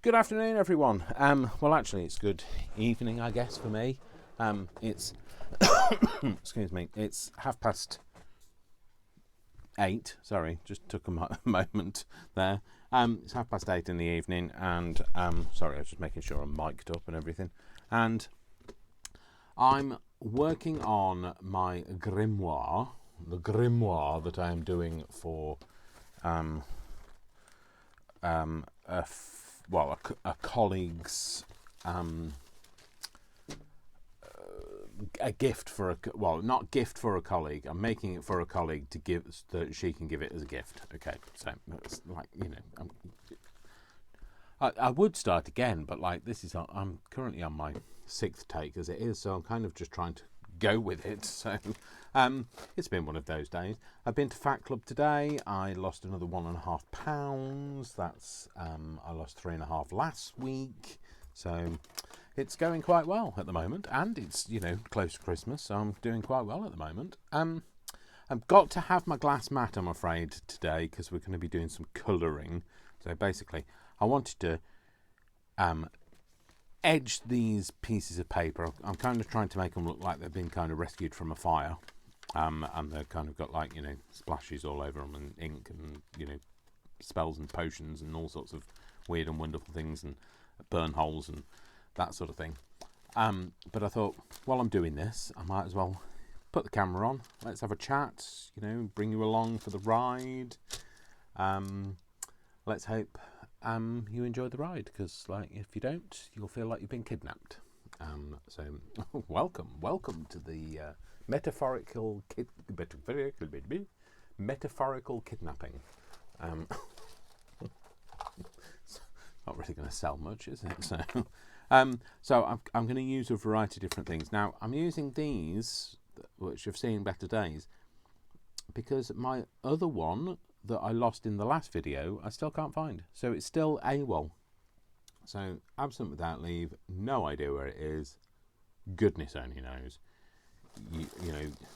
Good afternoon, everyone. Well, actually, it's good evening, I guess, for me. It's excuse me. It's 8:30. Sorry, just took a moment there. It's 8:30 in the evening, and sorry, I was just making sure I'm mic'd up and everything. And I'm working on my grimoire, the grimoire that I am doing for a colleague's a gift for not gift for a colleague. I'm making it for a colleague to give so that she can give it as a gift. Okay, so it's like, I would start again, but like I'm currently on my 6th take as it is, so I'm kind of just trying to go with it. So it's been one of those days. I've been to Fat Club today. I lost another 1.5 pounds. That's I lost 3.5 last week. So it's going quite well at the moment, and it's close to Christmas, so I'm doing quite well at the moment. I've got to have my glass mat, I'm afraid, today because we're going to be doing some colouring. So basically, I wanted to edge these pieces of paper. I'm kind of trying to make them look like they've been kind of rescued from a fire, and they've kind of got like splashes all over them and ink and spells and potions and all sorts of weird and wonderful things and burn holes and that sort of thing. But I thought, while I'm doing this, I might as well put the camera on. Let's have a chat. Bring you along for the ride. Let's hope you enjoy the ride, because if you don't, you'll feel like you've been kidnapped. So welcome to the metaphorical kidnapping. Not really going to sell much, is it? So I'm going to use a variety of different things. Now I'm using these, which have seen better days, because my other one that I lost in the last video, I still can't find. So it's still AWOL. So absent without leave, no idea where it is. Goodness only knows.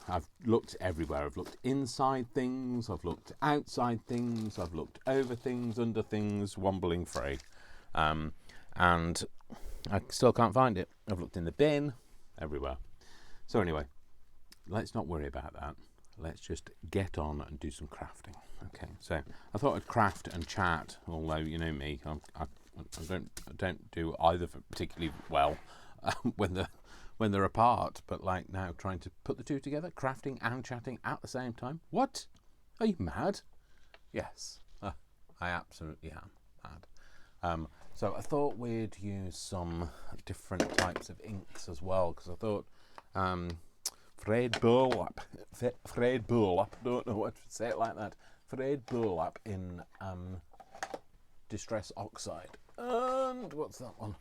I've looked everywhere. I've looked inside things, I've looked outside things, I've looked over things, under things, wombling free. And I still can't find it. I've looked in the bin, everywhere. So anyway, let's not worry about that. Let's just get on and do some crafting. Okay, so I thought I'd craft and chat, although you know me, I don't do either particularly well when they're apart. But like now, trying to put the two together, crafting and chatting at the same time. What? Are you mad? Yes, I absolutely am mad. So I thought we'd use some different types of inks as well, because I thought Fred Burlap, don't know what to say it like that. Fred Burlap in Distress Oxide. And what's that one?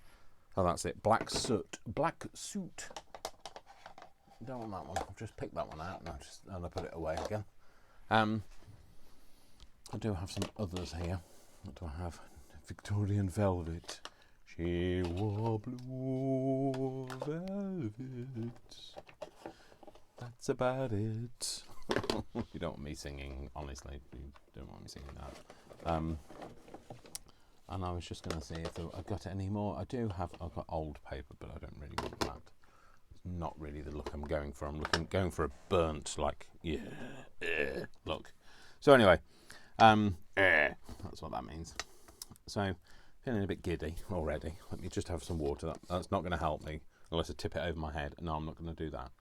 Oh, that's it. Black Soot. Don't want that one. I've just picked that one out and I put it away again. I do have some others here. What do I have? Victorian Velvet. She wore blue velvet. That's about it. You don't want me singing, honestly. You don't want me singing that. And I was just going to see if I've got any more. I've got old paper, but I don't really want that. It's not really the look I'm going for. I'm going for a burnt, look. So anyway, that's what that means. So, feeling a bit giddy already. Let me just have some water. That's not going to help me unless I tip it over my head. No, I'm not going to do that.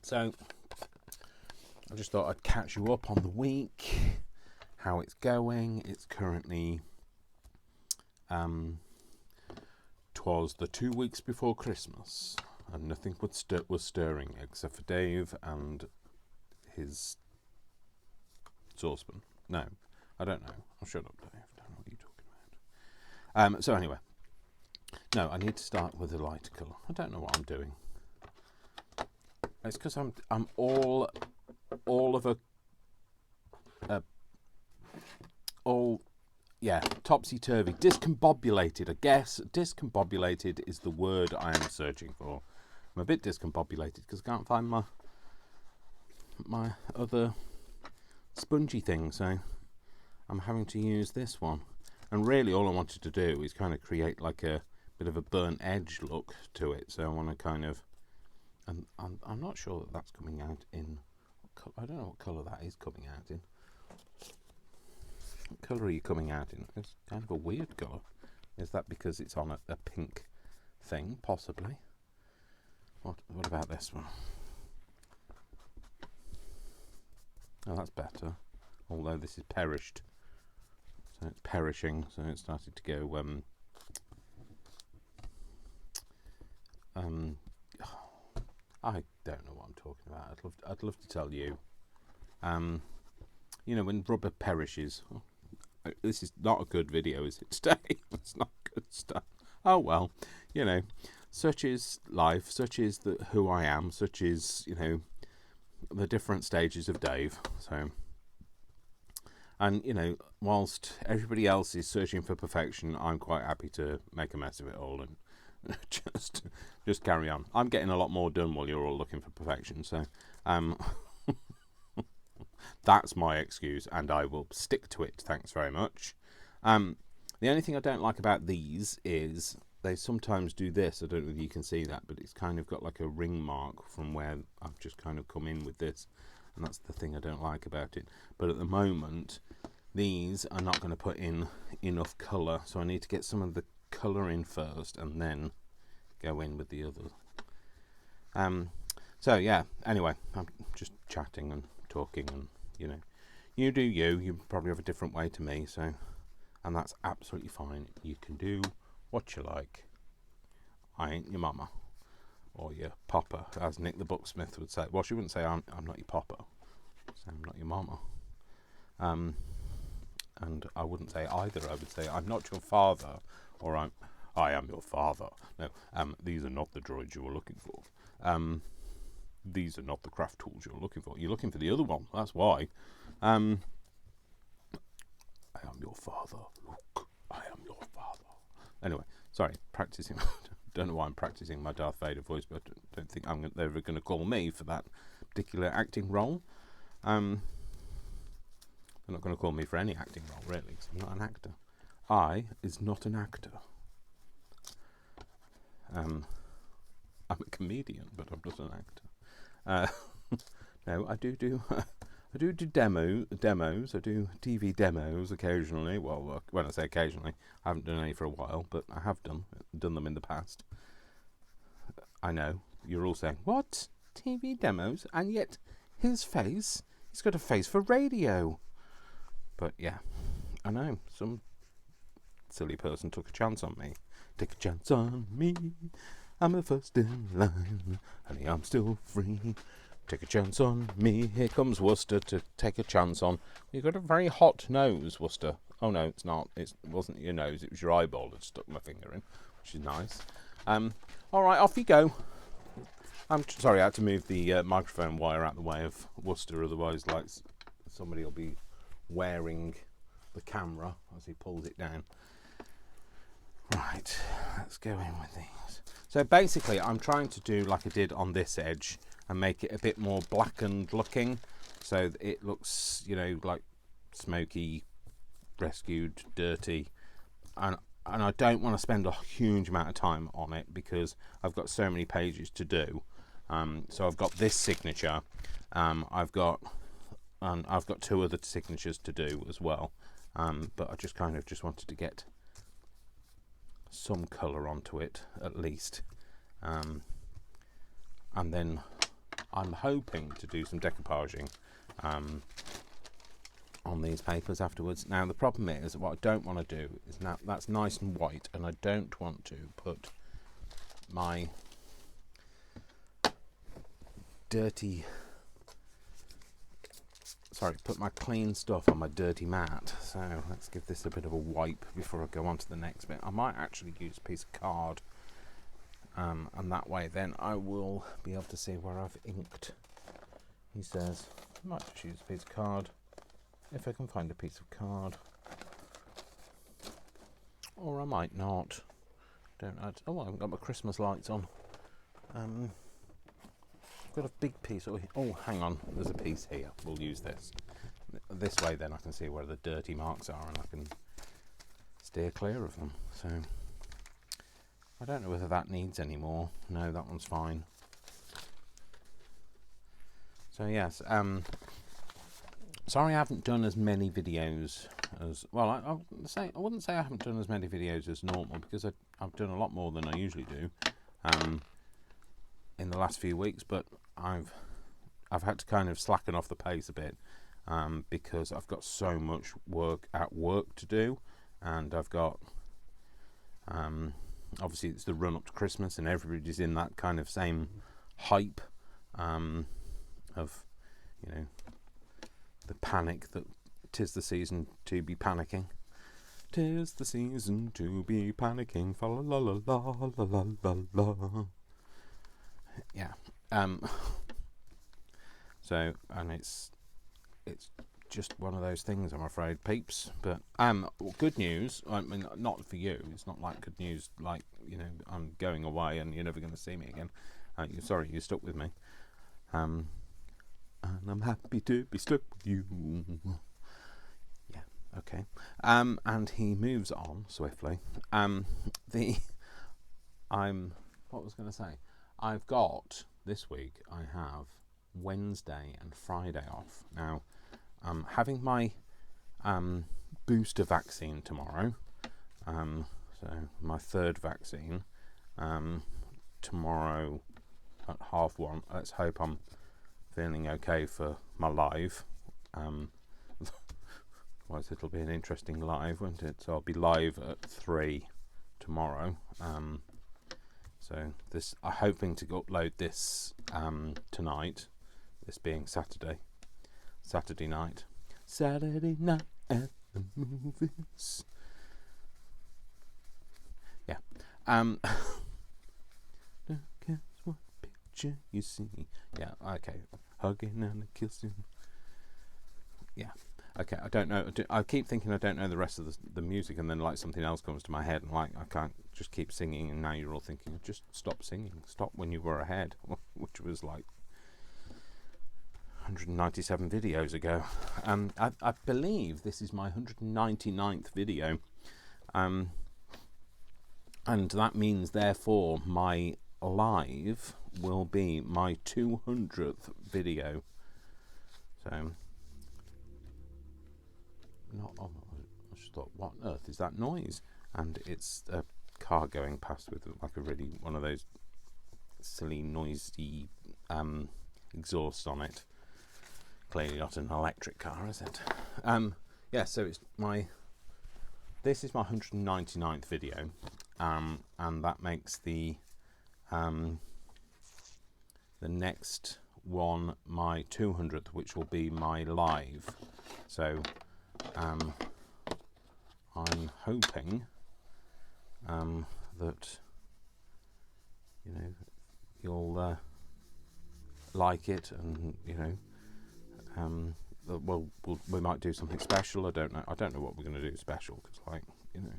So, I just thought I'd catch you up on the week, how it's going. It's currently, 'twas the 2 weeks before Christmas, and nothing was stirring except for Dave and his saucepan. No, I don't know. I'll shut up, Dave. I don't know what you're talking about. So anyway, no, I need to start with a lighter colour. I don't know what I'm doing. It's because I'm all of a topsy-turvy, discombobulated, I guess. Discombobulated is the word I am searching for. I'm a bit discombobulated because I can't find my other spongy thing, so I'm having to use this one. And really all I wanted to do is kind of create like a bit of a burnt edge look to it. So I want to kind of, and I'm not sure that that's coming out in, I don't know what colour that is coming out in. What colour are you coming out in? It's kind of a weird colour. Is that because it's on a pink thing? Possibly. What about this one? Oh, that's better. Although this is perished. So it's perishing, so it's started to go I don't know what I'm talking about. I'd love to tell you. You know, when rubber perishes. This is not a good video, is it, today? It's not good stuff. Oh well, you know, such is life, such is who I am, such is, you know, the different stages of Dave. So, and you know, whilst everybody else is searching for perfection, I'm quite happy to make a mess of it all and just carry on. I'm getting a lot more done while you're all looking for perfection. So, that's my excuse, and I will stick to it. Thanks very much. The only thing I don't like about these is they sometimes do this. I don't know if you can see that, but it's kind of got like a ring mark from where I've just kind of come in with this, and that's the thing I don't like about it. But at the moment, these are not going to put in enough colour, so I need to get some of the colour in first and then go in with the other. So yeah, anyway, I'm just chatting and talking, and you know, you do you probably have a different way to me, so, and that's absolutely fine. You can do what you like. I ain't your mama or your papa, as Nick the Booksmith would say. Well, she wouldn't say I'm not your papa, so I'm not your mama. And I wouldn't say either. I would say I'm not your father, or I am your father. No, these are not the droids you were looking for. These are not the craft tools you're looking for. You're looking for the other one. That's why. I am your father, Luke. I am your father. Anyway, sorry, practicing. Don't know why I'm practicing my Darth Vader voice, but I don't think they're ever going to call me for that particular acting role. They're not going to call me for any acting role, really, because I'm not an actor. I is not an actor. I'm a comedian, but I'm not an actor. No, I do demos. I do TV demos occasionally. Well, when I say occasionally, I haven't done any for a while, but I have done them in the past. I know you're all saying, "What? TV demos?" And yet he's got a face for radio. But yeah, I know some silly person took a chance on me. Take a chance on me. I'm the first in line, honey, I'm still free. Take a chance on me. Here comes Worcester to take a chance on. You've got a very hot nose, Worcester. Oh no, it's not. It wasn't your nose. It was your eyeball that stuck my finger in, which is nice. All right, off you go. I'm sorry, I had to move the microphone wire out the way of Worcester, otherwise, like, somebody will be wearing the camera as he pulls it down. Right, let's go in with these. So basically, I'm trying to do like I did on this edge and make it a bit more blackened looking, so that it looks, you know, like smoky, rescued, dirty, and I don't want to spend a huge amount of time on it because I've got so many pages to do. So I've got this signature, I've got two other signatures to do as well, but I just wanted to get some colour onto it at least, and then I'm hoping to do some decoupaging on these papers afterwards. Now the problem is, what I don't want to do is, now that's nice and white, and I don't want to put my put my clean stuff on my dirty mat. So let's give this a bit of a wipe before I go on to the next bit. I might actually use a piece of card, and that way then I will be able to see where I've inked. He says I might just use a piece of card if I can find a piece of card, or I might not. I haven't got my Christmas lights on. I've got a big piece. Oh, hang on, there's a piece here. We'll use this. this way then I can see where the dirty marks are and I can steer clear of them. So I don't know whether that needs any more. No, that one's fine. So yes, sorry I haven't done as many videos as, well, I wouldn't say I haven't done as many videos as normal, because I've done a lot more than I usually do in the last few weeks, but I've had to kind of slacken off the pace a bit because I've got so much work to do, and I've got obviously it's the run up to Christmas and everybody's in that kind of same hype of, you know, the panic that 'tis the season to be panicking. 'Tis the season to be panicking. Fa la la la la la la la. Yeah. So, and it's just one of those things, I'm afraid, peeps. But good news. I mean, not for you. It's not like good news, like, you know, I'm going away and you're never going to see me again. Sorry, you stuck with me. And I'm happy to be stuck with you. Yeah, okay. And he moves on swiftly. What was I going to say? I've got, this week, I have Wednesday and Friday off. Now, I'm having my booster vaccine tomorrow. So my third vaccine tomorrow at 1:30. Let's hope I'm feeling okay for my live. Otherwise it'll be an interesting live, won't it? So I'll be live at 3 tomorrow. So this, I'm hoping to upload this tonight. This being Saturday night at the movies. Yeah. Look at what picture you see. Yeah. Okay. Hugging and a kissing. Yeah. Okay. I don't know. I keep thinking I don't know the rest of the music, and then like something else comes to my head, and like I can't just keep singing. And now you're all thinking, just stop singing. Stop when you were ahead, which was like 197 videos ago. I believe this is my 199th video, and that means therefore my live will be my 200th video. So I just thought, what on earth is that noise? And it's a car going past with like a really one of those silly noisy exhausts on it. Clearly not an electric car, is it? Yeah, so this is my 199th video, and that makes the next one my 200th, which will be my live. So I'm hoping that, you know, you'll like it, and you know. Well, we might do something special. I don't know what we're going to do special, because, like, you know,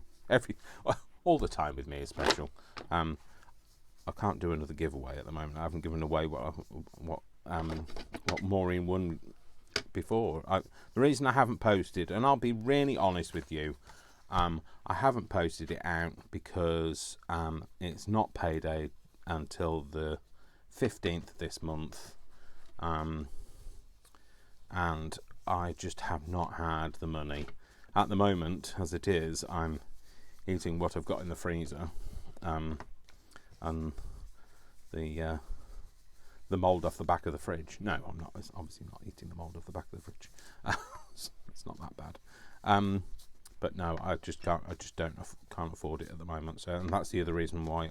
all the time with me is special. I can't do another giveaway at the moment. I haven't given away what Maureen won before. The reason I haven't posted, and I'll be really honest with you, I haven't posted it out because it's not payday until the 15th this month. And I just have not had the money. At the moment, as it is, I'm eating what I've got in the freezer, and the mould off the back of the fridge. No, I'm not. It's obviously not eating the mould off the back of the fridge. It's not that bad. But no, I just can't afford it at the moment. So, and that's the other reason why.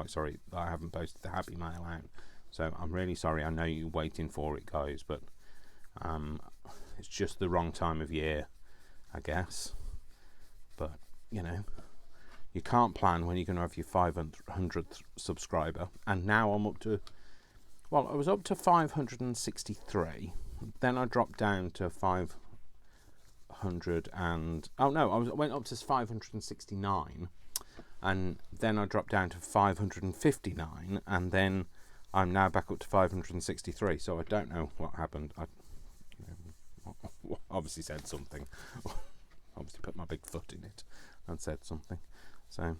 Sorry, that I haven't posted the happy mail out. So I'm really sorry. I know you're waiting for it, guys, but it's just the wrong time of year, I guess. But, you know, you can't plan when you're going to have your 500th subscriber. And now I'm up to, well, I was up to 563. Then I dropped down to 500 and, oh no, I went up to 569. And then I dropped down to 559. And then I'm now back up to 563. So I don't know what happened. obviously said something. Obviously put my big foot in it and said something. So,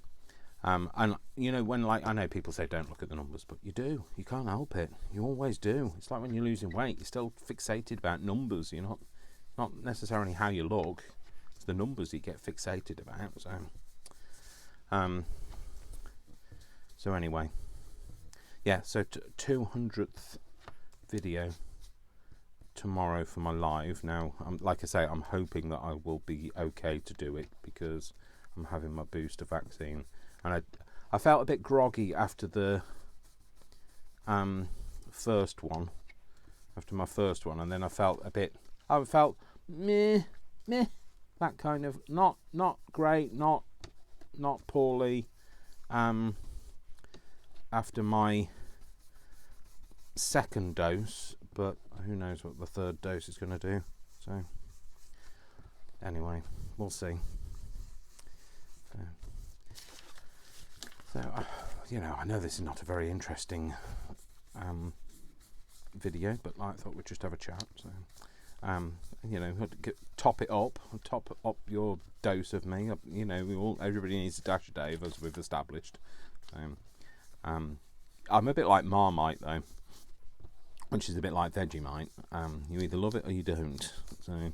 and you know, when I know people say don't look at the numbers, but you do. You can't help it. You always do. It's like when you're losing weight, you're still fixated about numbers. You're not necessarily how you look. It's the numbers you get fixated about. So anyway, yeah. So 200th video tomorrow for my live. Now, like I say, I'm hoping that I will be okay to do it because I'm having my booster vaccine, and I felt a bit groggy after the first one, after my first one, and then I felt meh, that kind of not great, not poorly. After my second dose, but who knows what the third dose is going to do. So anyway, we'll see. So you know, I know this is not a very interesting video, but I thought we'd just have a chat. So you know, top up your dose of me. You know, everybody needs a dash of Dave, as we've established. I'm a bit like Marmite though, which is a bit like Vegemite. You either love it or you don't. So,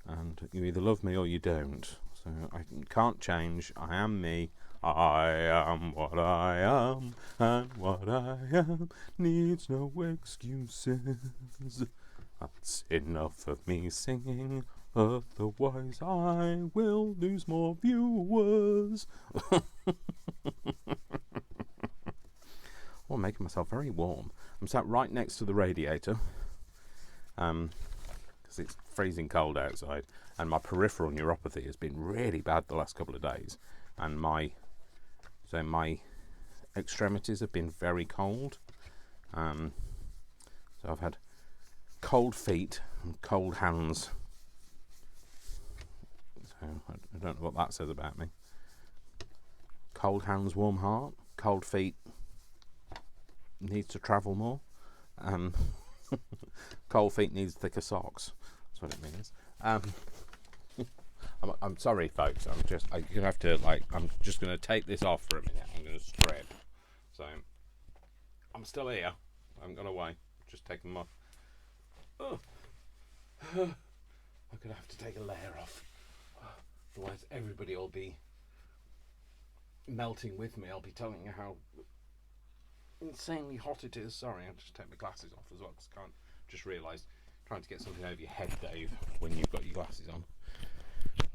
and you either love me or you don't. So I can't change. I am me. I am what I am, and what I am needs no excuses. That's enough of me singing. Otherwise, I will lose more viewers. Oh, I'm making myself very warm. I'm sat right next to the radiator because it's freezing cold outside, and my peripheral neuropathy has been really bad the last couple of days, and my extremities have been very cold. So I've had cold feet and cold hands. So I don't know what that says about me. Cold hands, warm heart. Cold feet, needs to travel more. Cold feet needs thicker socks. That's what it means. I'm sorry, folks. I'm just going to take this off for a minute. I'm going to strip. So I'm still here. I haven't gone away. Just taking them off. Oh. I'm going to have to take a layer off. Otherwise, everybody will be melting with me. I'll be telling you how insanely hot it is. Sorry, I'll just take my glasses off as well, because I can't just realise trying to get something over your head, Dave, when you've got your glasses on.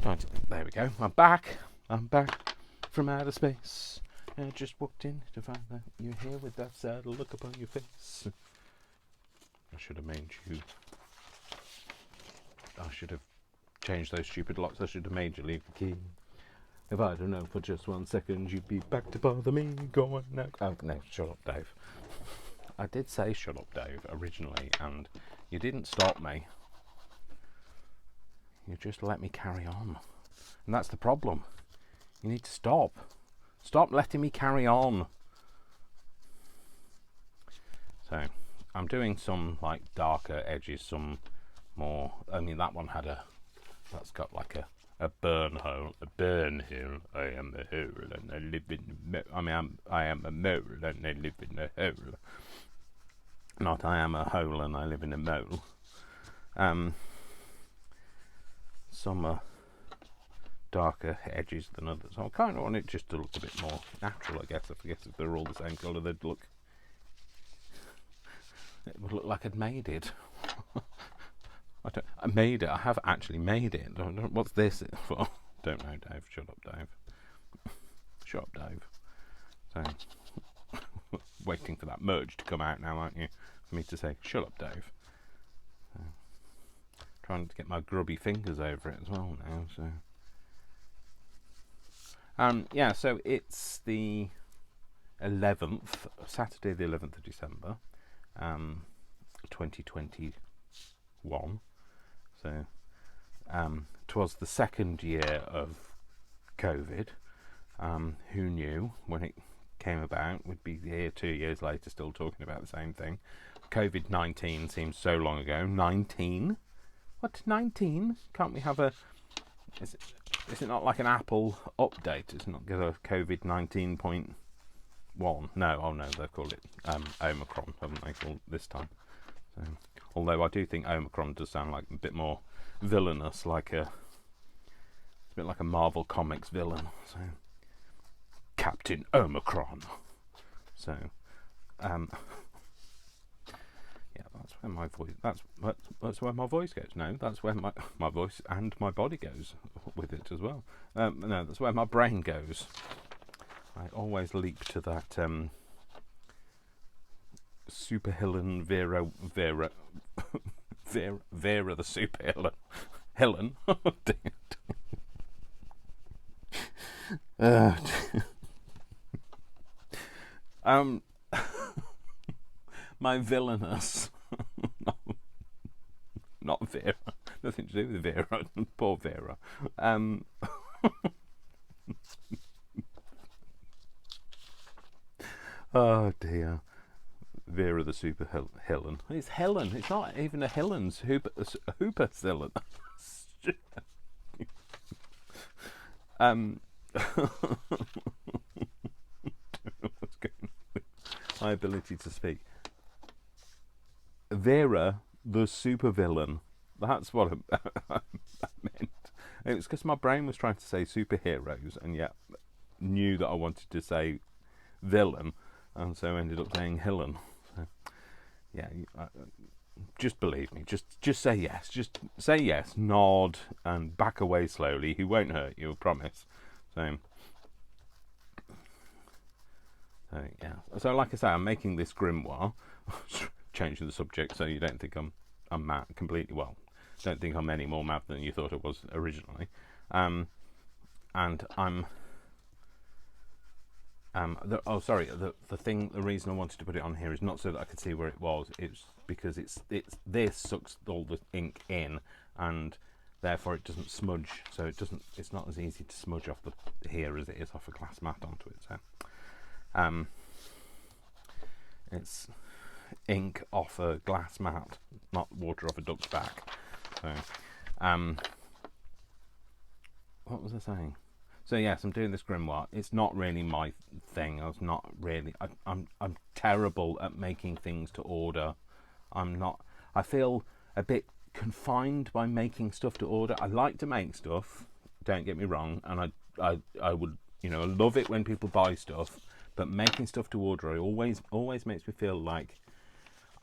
Right, there we go. I'm back from outer space. I just walked in to find that you're here with that sad look upon your face. I should have made you. I should have changed those stupid locks. I should have made you leave the key. If I don't know for just 1 second, you'd be back to bother me. Go on now. Oh, no, shut up, Dave. I did say shut up, Dave, originally, and you didn't stop me. You just let me carry on. And that's the problem. You need to stop. Stop letting me carry on. So, I'm doing some, like, darker edges, some more. I mean, that one had that's got like a burn hole, a burn hill. I am a hole and I live in I am a mole and I live in a hole. Not I am a hole and I live in a mole. Some are darker edges than others. I kind of want it just to look a bit more natural, I guess. I guess if they're all the same colour, it would look like I'd made it. I made it. I have actually made it. What's this for? Don't know, Dave. Shut up, Dave. Shut up, Dave. So, waiting for that merge to come out now, aren't you? For me to say, shut up, Dave. So, trying to get my grubby fingers over it as well now. So, yeah. So it's the 11th, Saturday, the 11th of December, 2021. So, 'twas the second year of COVID. Who knew when it came about we'd be here 2 years later still talking about the same thing. COVID-19 seems so long ago. 19? What, 19? Can't we have a... Is it not like an Apple update? It's not a COVID 19.1? No, oh no, they've called it Omicron, haven't they, called this time? So, although I do think Omicron does sound like a bit more villainous, it's a bit like a Marvel Comics villain. So, Captain Omicron. So, yeah, that's where my voice. That's where my voice goes. No, that's where my voice and my body goes with it as well. No, that's where my brain goes. I always leap to that Super Helen Vera the Super Helen. Oh, dear. My villainous, not Vera, nothing to do with Vera, poor Vera. Oh dear, Vera the Super Helen. It's Helen. It's not even a Helen's Hooper Helen. What's going on with my ability to speak? Vera the supervillain. That's what I meant. It was because my brain was trying to say superheroes and yet knew that I wanted to say villain, and so ended up saying Helen. So, yeah, just believe me. Just say yes. Just say yes, nod, and back away slowly. He won't hurt you, I promise. So yeah. So like I say, I'm making this grimoire. Changing the subject so you don't think I'm mad completely. Well, don't think I'm any more mad than you thought it was originally. And I'm the reason I wanted to put it on here is not so that I could see where it was. It's because this sucks all the ink in, and therefore it doesn't smudge. So it's not as easy to smudge off here as it is off a glass mat onto it. So it's ink off a glass mat, not water off a duck's back. So, what was I saying? So yes, I'm doing this grimoire. It's not really my thing. I'm terrible at making things to order. I feel a bit confined by making stuff to order. I like to make stuff, don't get me wrong, and I would, love it when people buy stuff, but making stuff to order always makes me feel like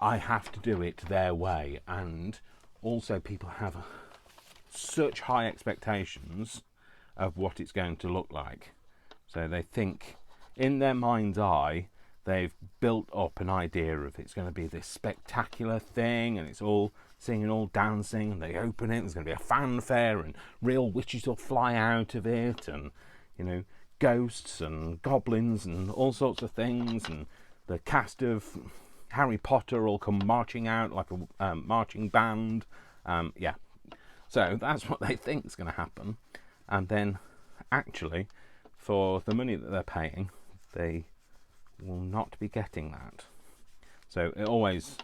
I have to do it their way, and also people have such high expectations of what it's going to look like. So they think, in their mind's eye, they've built up an idea of it's going to be this spectacular thing, and it's all singing, all dancing, and they open it, there's going to be a fanfare, and real witches will fly out of it, and, ghosts and goblins and all sorts of things, and the cast of Harry Potter will come marching out like a marching band. Yeah, so that's what they think is going to happen, and then actually, for the money that they're paying, they will not be getting that. So it always,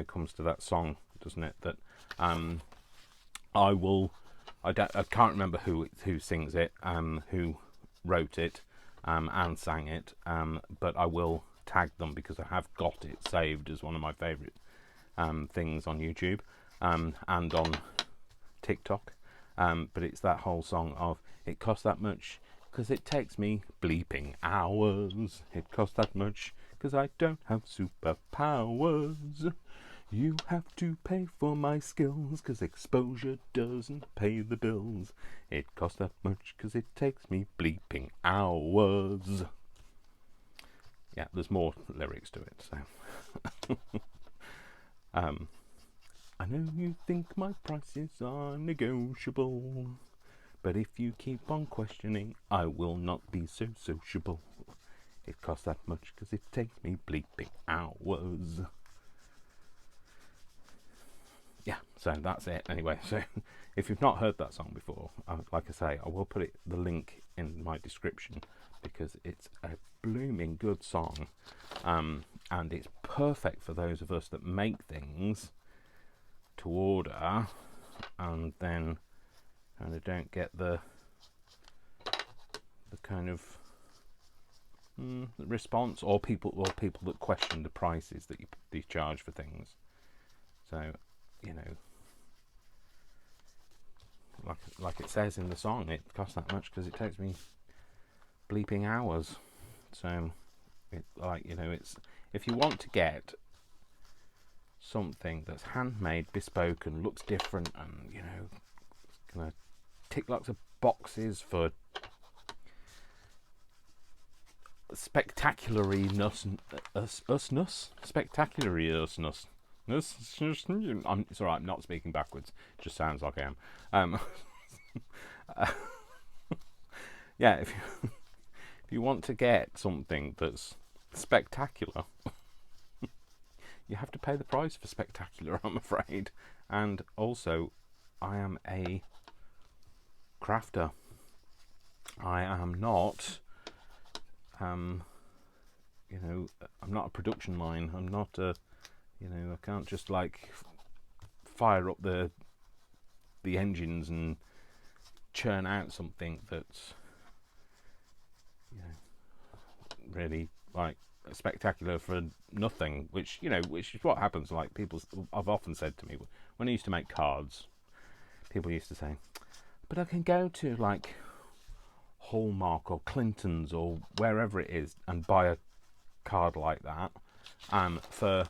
comes to that song, doesn't it? That I can't remember who sings it, who wrote it, and sang it, but I will tag them because I have got it saved as one of my favourite things on YouTube and on TikTok. But it's that whole song of it costs that much because it takes me bleeping hours. It costs that much because I don't have superpowers. You have to pay for my skills because exposure doesn't pay the bills. It costs that much because it takes me bleeping hours. Yeah, there's more lyrics to it. So, I know you think my prices are negotiable, but if you keep on questioning, I will not be so sociable. It costs that much because it takes me bleeping hours. Yeah, so that's it. Anyway, so if you've not heard that song before, like I say, I will put the link in my description because it's a blooming good song, and it's perfect for those of us that make things to order and then kind of don't get the kind of response, or people that question the prices that you charge for things. So, you know, like it says in the song, it costs that much because it takes me bleeping hours. So, it's if you want to get something that's handmade, bespoke, and looks different, and it's gonna tick lots of boxes for spectaculariness. It's alright, I'm not speaking backwards. It just sounds like I am. Yeah, if you want to get something that's spectacular, you have to pay the price for spectacular, I'm afraid. And also, I am a crafter. I am not, I'm not a production line. I'm not a, I can't just like fire up the engines and churn out something that's, really like spectacular for nothing. Which is what happens. Like I've often said to me when I used to make cards, people used to say, "But I can go to like Hallmark or Clinton's or wherever it is and buy a card like that for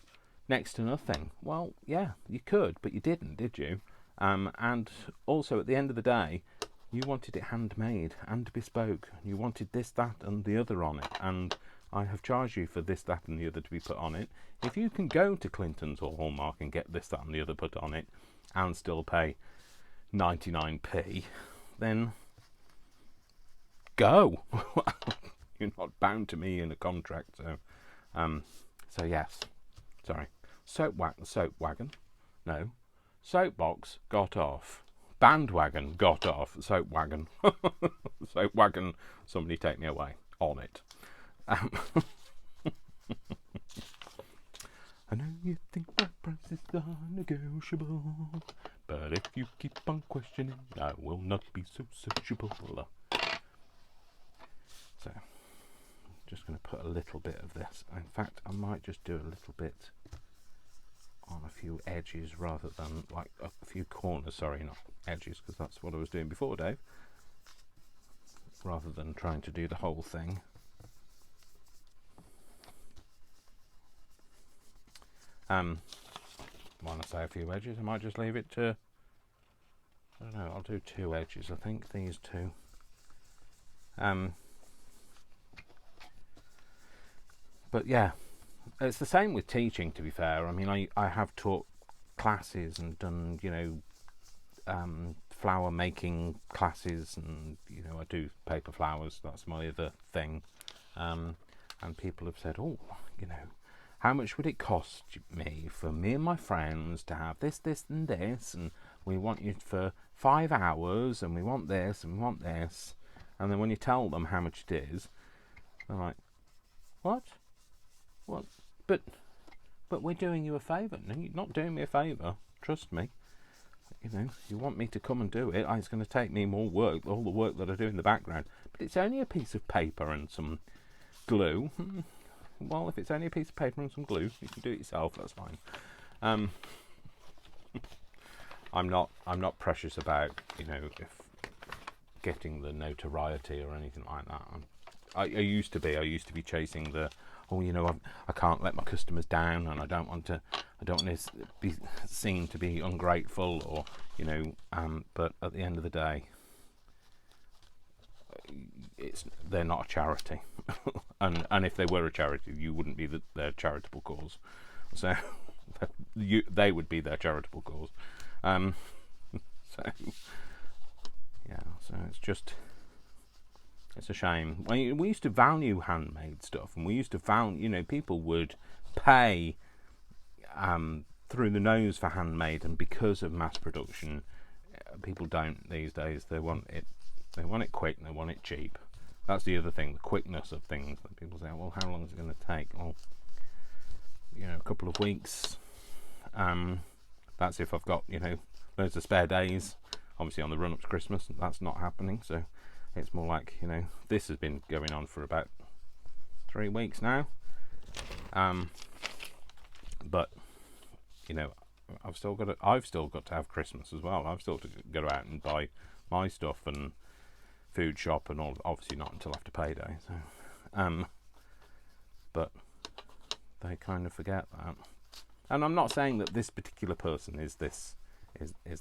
next to nothing." Well, yeah, you could, but you didn't, did you? And also, at the end of the day, you wanted it handmade and bespoke. You wanted this, that, and the other on it, and I have charged you for this, that, and the other to be put on it. If you can go to Clinton's or Hallmark and get this, that, and the other put on it, and still pay 99p, then go. You're not bound to me in a contract. So yes, sorry. Soapwagon, no. Soapbox got off. Bandwagon got off. Soapwagon. Soapwagon, somebody take me away on it. I know you think my prices are negotiable, but if you keep on questioning, I will not be so sociable. So, I'm just going to put a little bit of this. In fact, I might just do a little bit on a few edges rather than like a few corners. Sorry, not edges, because that's what I was doing before, Dave. Rather than trying to do the whole thing. When I say a few edges, I might just leave it to, I don't know, I'll do 2 edges, I think, these 2. But yeah, it's the same with teaching, to be fair. I mean, I have taught classes and done, flower making classes, and, I do paper flowers, that's my other thing. And people have said, oh, how much would it cost me for me and my friends to have this, this, and this, and we want you for 5 hours, and we want this, and we want this. And then when you tell them how much it is, they're like, what? What? But we're doing you a favour. No, you're not doing me a favour. Trust me. You want me to come and do it. It's going to take me more work, all the work that I do in the background. But it's only a piece of paper and some glue. Well, if it's only a piece of paper and some glue, you can do it yourself. That's fine. I'm not precious about if getting the notoriety or anything like that. I used to be chasing the I can't let my customers down, and I don't want to be seen to be ungrateful, or but at the end of the day, they're not a charity. and if they were a charity, you wouldn't be their charitable cause. So they would be their charitable cause. So yeah, so it's a shame. We used to value handmade stuff, and we used to value, people would pay through the nose for handmade, and because of mass production, people don't these days. They want it quick, and they want it cheap. That's the other thing, the quickness of things. That people say, well, how long is it going to take? Well, a couple of weeks. That's if I've got loads of spare days. Obviously, on the run up to Christmas, that's not happening. So it's more like, this has been going on for about 3 weeks now. But I've still got to have Christmas as well. I've still got to go out and buy my stuff and food shop and all. Obviously not until after payday. So, but they kind of forget that. And I'm not saying that this particular person is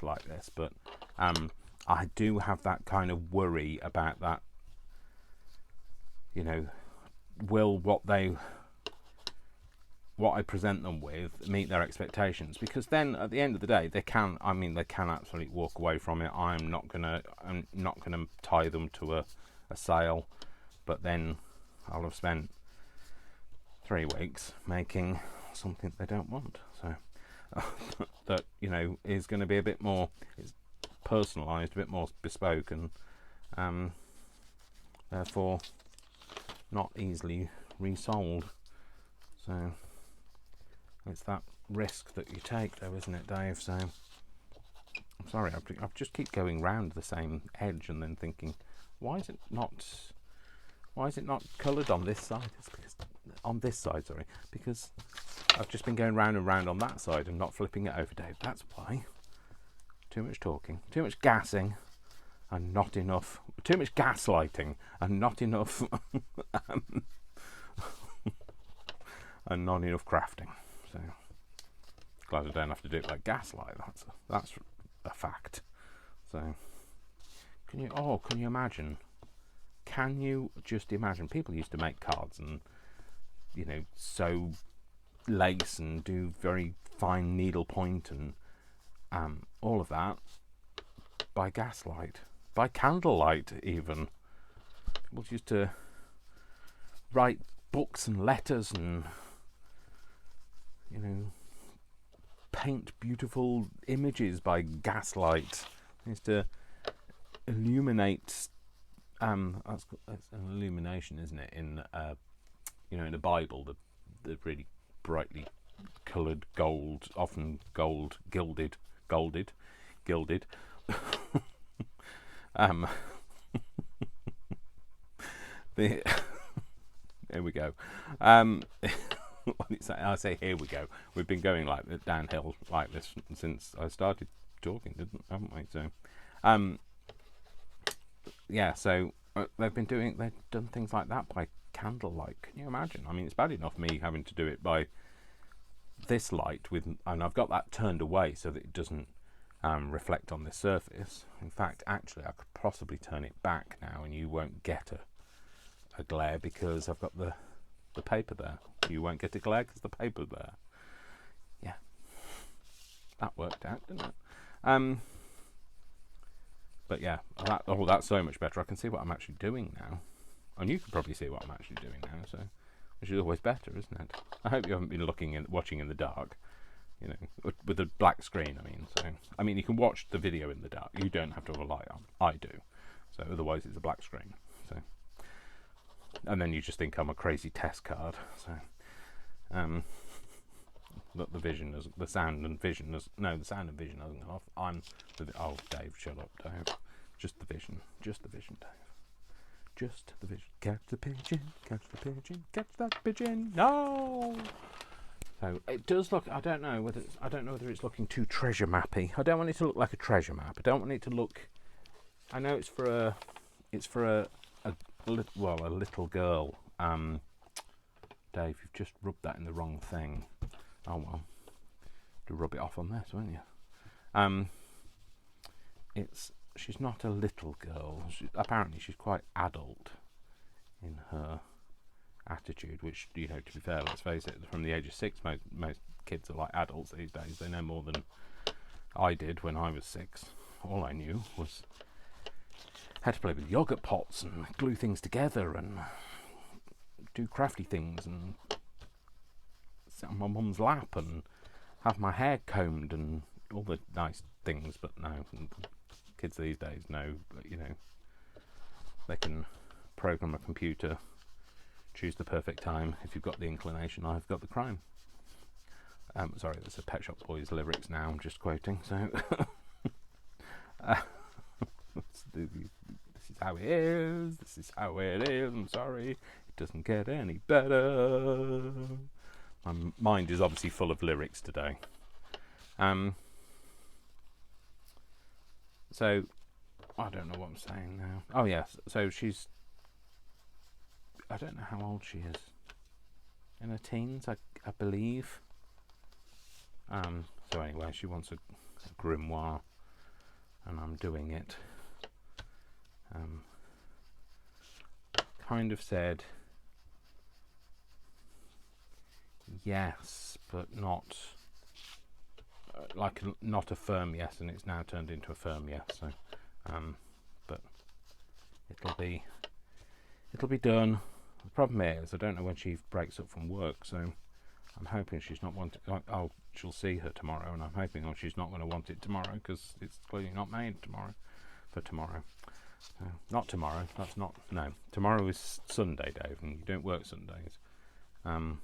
like this, but I do have that kind of worry about that. Will what I present them with meet their expectations? Because then at the end of the day, they can absolutely walk away from it. I'm not gonna tie them to a sale, but then I'll have spent 3 weeks making something they don't want. So that is going to be a bit more personalised, a bit more bespoke, and therefore not easily resold. So it's that risk that you take, though, isn't it, Dave? So I'm sorry, I just keep going round the same edge and then thinking, why is it not coloured on this side? It's because I've just been going round and round on that side and not flipping it over, Dave. That's why. Too much talking, too much gassing, and not enough. Too much gaslighting and not enough, and not enough crafting. So glad I don't have to do it like gaslight. That's a fact. So can you imagine? Can you just imagine? People used to make cards and sew lace and do very fine needlepoint and all of that by gaslight, by candlelight even. People used to write books and letters and paint beautiful images by gaslight. They used to illuminate. That's an illumination, isn't it? In in the Bible, the really brightly coloured gold, often gilded. Here we go. I say here we go. We've been going like downhill like this since I started talking, haven't we? So, so they've done things like that by candlelight. Can you imagine? I mean, it's bad enough me having to do it by this light and I've got that turned away so that it doesn't reflect on the surface. In fact, actually, I could possibly turn it back now, and you won't get a glare because I've got the paper there. You won't get a glare because the paper's there. Yeah, that worked out, didn't it? But yeah, that's so much better. I can see what I'm actually doing now, and you can probably see what I'm actually doing now. So, which is always better, isn't it? I hope you haven't been watching in the dark. With a black screen. I mean, you can watch the video in the dark. You don't have to have a light on. I do. So otherwise, it's a black screen. So, and then you just think I'm a crazy test card. So, but the sound and vision hasn't gone off. Dave, shut up, Dave. Just the vision, Dave. Just the vision. Catch the pigeon, catch that pigeon. No. So it does look. I don't know whether it's looking too treasure mappy. I don't want it to look like a treasure map. I don't want it to look. I know it's for a little girl. Dave, you've just rubbed that in the wrong thing. Oh well, to rub it off on this, won't you? She's not a little girl. Apparently, she's quite adult in her attitude, which, to be fair, let's face it, from the age of 6, most kids are like adults these days. They know more than I did when I was 6. All I knew was how to play with yogurt pots and glue things together and do crafty things and sit on my mum's lap and have my hair combed and all the nice things. But no, kids these days know that, they can program a computer, choose the perfect time. If you've got the inclination, I've got the crime. Sorry, that's a Pet Shop Boys lyrics now, I'm just quoting. So This is how it is. This is how it is. I'm sorry. It doesn't get any better. My mind is obviously full of lyrics today. So, I don't know what I'm saying now. Oh, yes. So she's... I don't know how old she is. In her teens, I believe. So anyway, she wants a grimoire, and I'm doing it. Kind of said yes, but not not a firm yes, and it's now turned into a firm yes. So, but it'll be done. The problem is I don't know when she breaks up from work, so I'm hoping she's not wanting. She'll see her tomorrow, and I'm hoping she's not going to want it tomorrow because it's clearly not made tomorrow. For tomorrow, not tomorrow. That's not no. Tomorrow is Sunday, Dave, and you don't work Sundays. And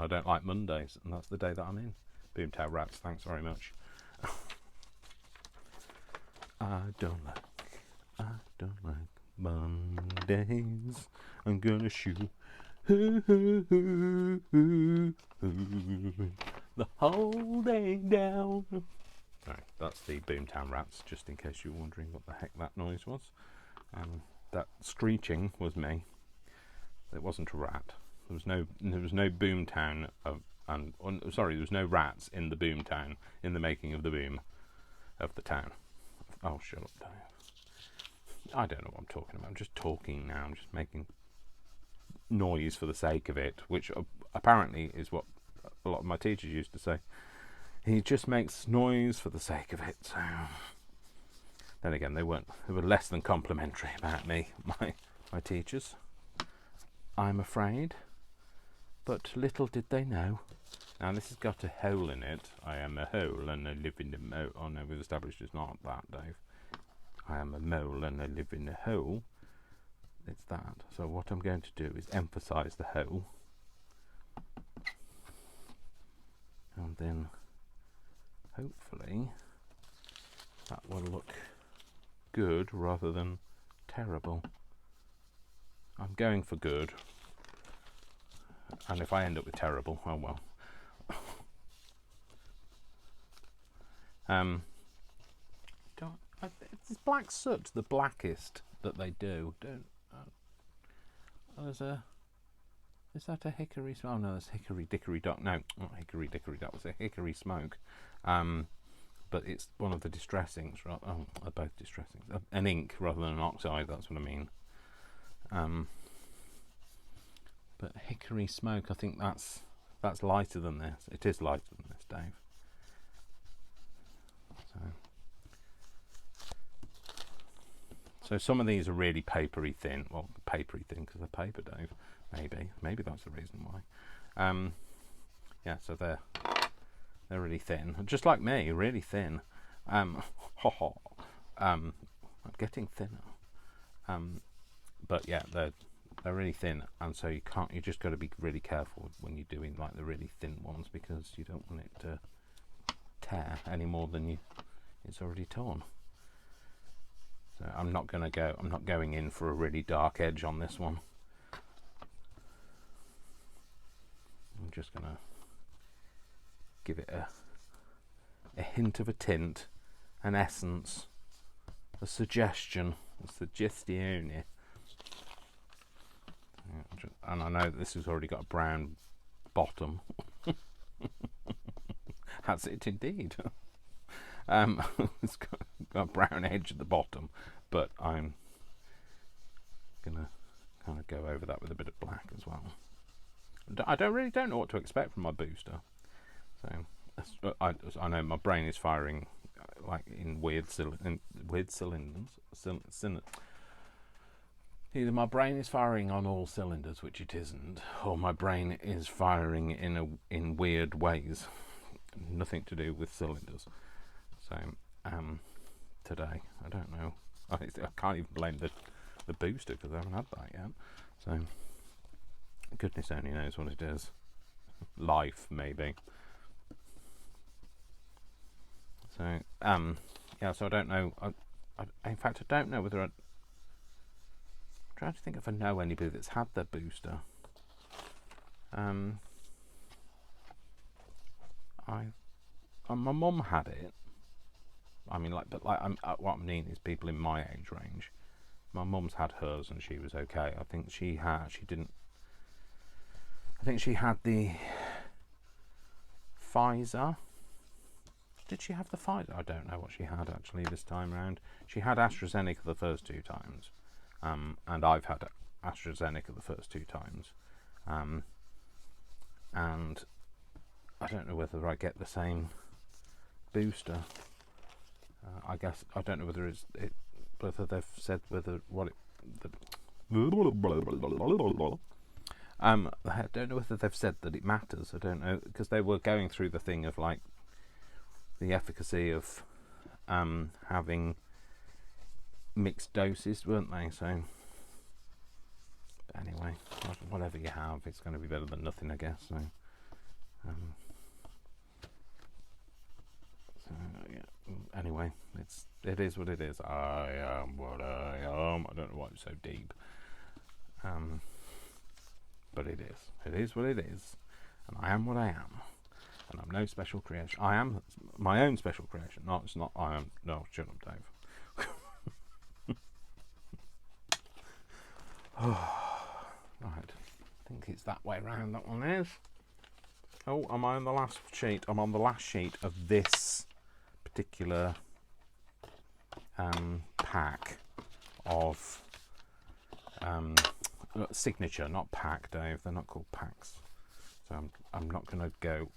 I don't like Mondays, and that's the day that I'm in. Boomtown Rats, thanks very much. I don't like Mondays. I'm gonna shoot the whole day down. Right, that's the Boomtown Rats, just in case you're wondering what the heck that noise was. That screeching was me. It wasn't a rat. There was no Boomtown there was no rats in the Boomtown in the making of the boom of the town. Oh, shut up, Dave. I don't know what I'm talking about. I'm just talking now. I'm just making noise for the sake of it, which apparently is what a lot of my teachers used to say. He just makes noise for the sake of it. So then again, they were less than complimentary about me, my teachers, I'm afraid. But little did they know. Now this has got a hole in it. I am a hole and I live in the mole. Oh no, we've established it's not that, Dave. I am a mole and I live in a hole. It's that. So what I'm going to do is emphasise the hole. And then hopefully that will look good rather than terrible. I'm going for good. And if I end up with terrible, oh well. It's black soot, the blackest that they do. Is that a hickory smoke? Oh no, that's hickory dickory dock. No, not hickory dickory dock. It's a hickory smoke. But it's one of the distressings. They're both distressings. An ink rather than an oxide. That's what I mean. But hickory smoke, I think that's lighter than this. It is lighter than this, Dave. So some of these are really papery thin. Well, papery thin because they're paper, Dave. Maybe that's the reason why. Yeah, so they're really thin, just like me, really thin. I'm getting thinner. But yeah, they're really thin, and so you just got to be really careful when you're doing like the really thin ones because you don't want it to tear any more than it's already torn. So I'm not going in for a really dark edge on this one. I'm just gonna give it a hint of a tint, an essence, a suggestion. And I know this has already got a brown bottom. Has it indeed? It's got a brown edge at the bottom, but I'm gonna kind of go over that with a bit of black as well. I don't know what to expect from my booster. So I know my brain is firing like in weird cylinders. Either my brain is firing on all cylinders, which it isn't, or my brain is firing in weird ways. Nothing to do with cylinders. So today, I don't know. I can't even blame the booster because I haven't had that yet. So goodness only knows what it is. Life, maybe. So yeah, so I don't know. In fact, I don't know whether I'm trying to think if I know anybody that's had their booster. My mum had it. I mean, what I mean is people in my age range. My mum's had hers and she was okay. I think she had the Pfizer. Did she have the Pfizer? I don't know what she had actually this time round. She had AstraZeneca the first 2 times, and I've had AstraZeneca the first 2 times, and I don't know whether I get the same booster. I guess I don't know whether whether they've said whether what it. I don't know whether they've said that it matters. I don't know, because they were going through the thing of like the efficacy of having mixed doses, weren't they? So anyway, whatever you have, it's going to be better than nothing, I guess. So, yeah. Anyway, it is what it is. I am what I am. I don't know why it's so deep. But it is. It is what it is. And I am what I am. And I'm no special creation. I am my own special creation. No, it's not. I am. No, shut up, Dave. Right. I think it's that way round, that one is. Oh, am I on the last sheet? I'm on the last sheet of this particular pack of signature, not pack, Dave. They're not called packs. So I'm not going to go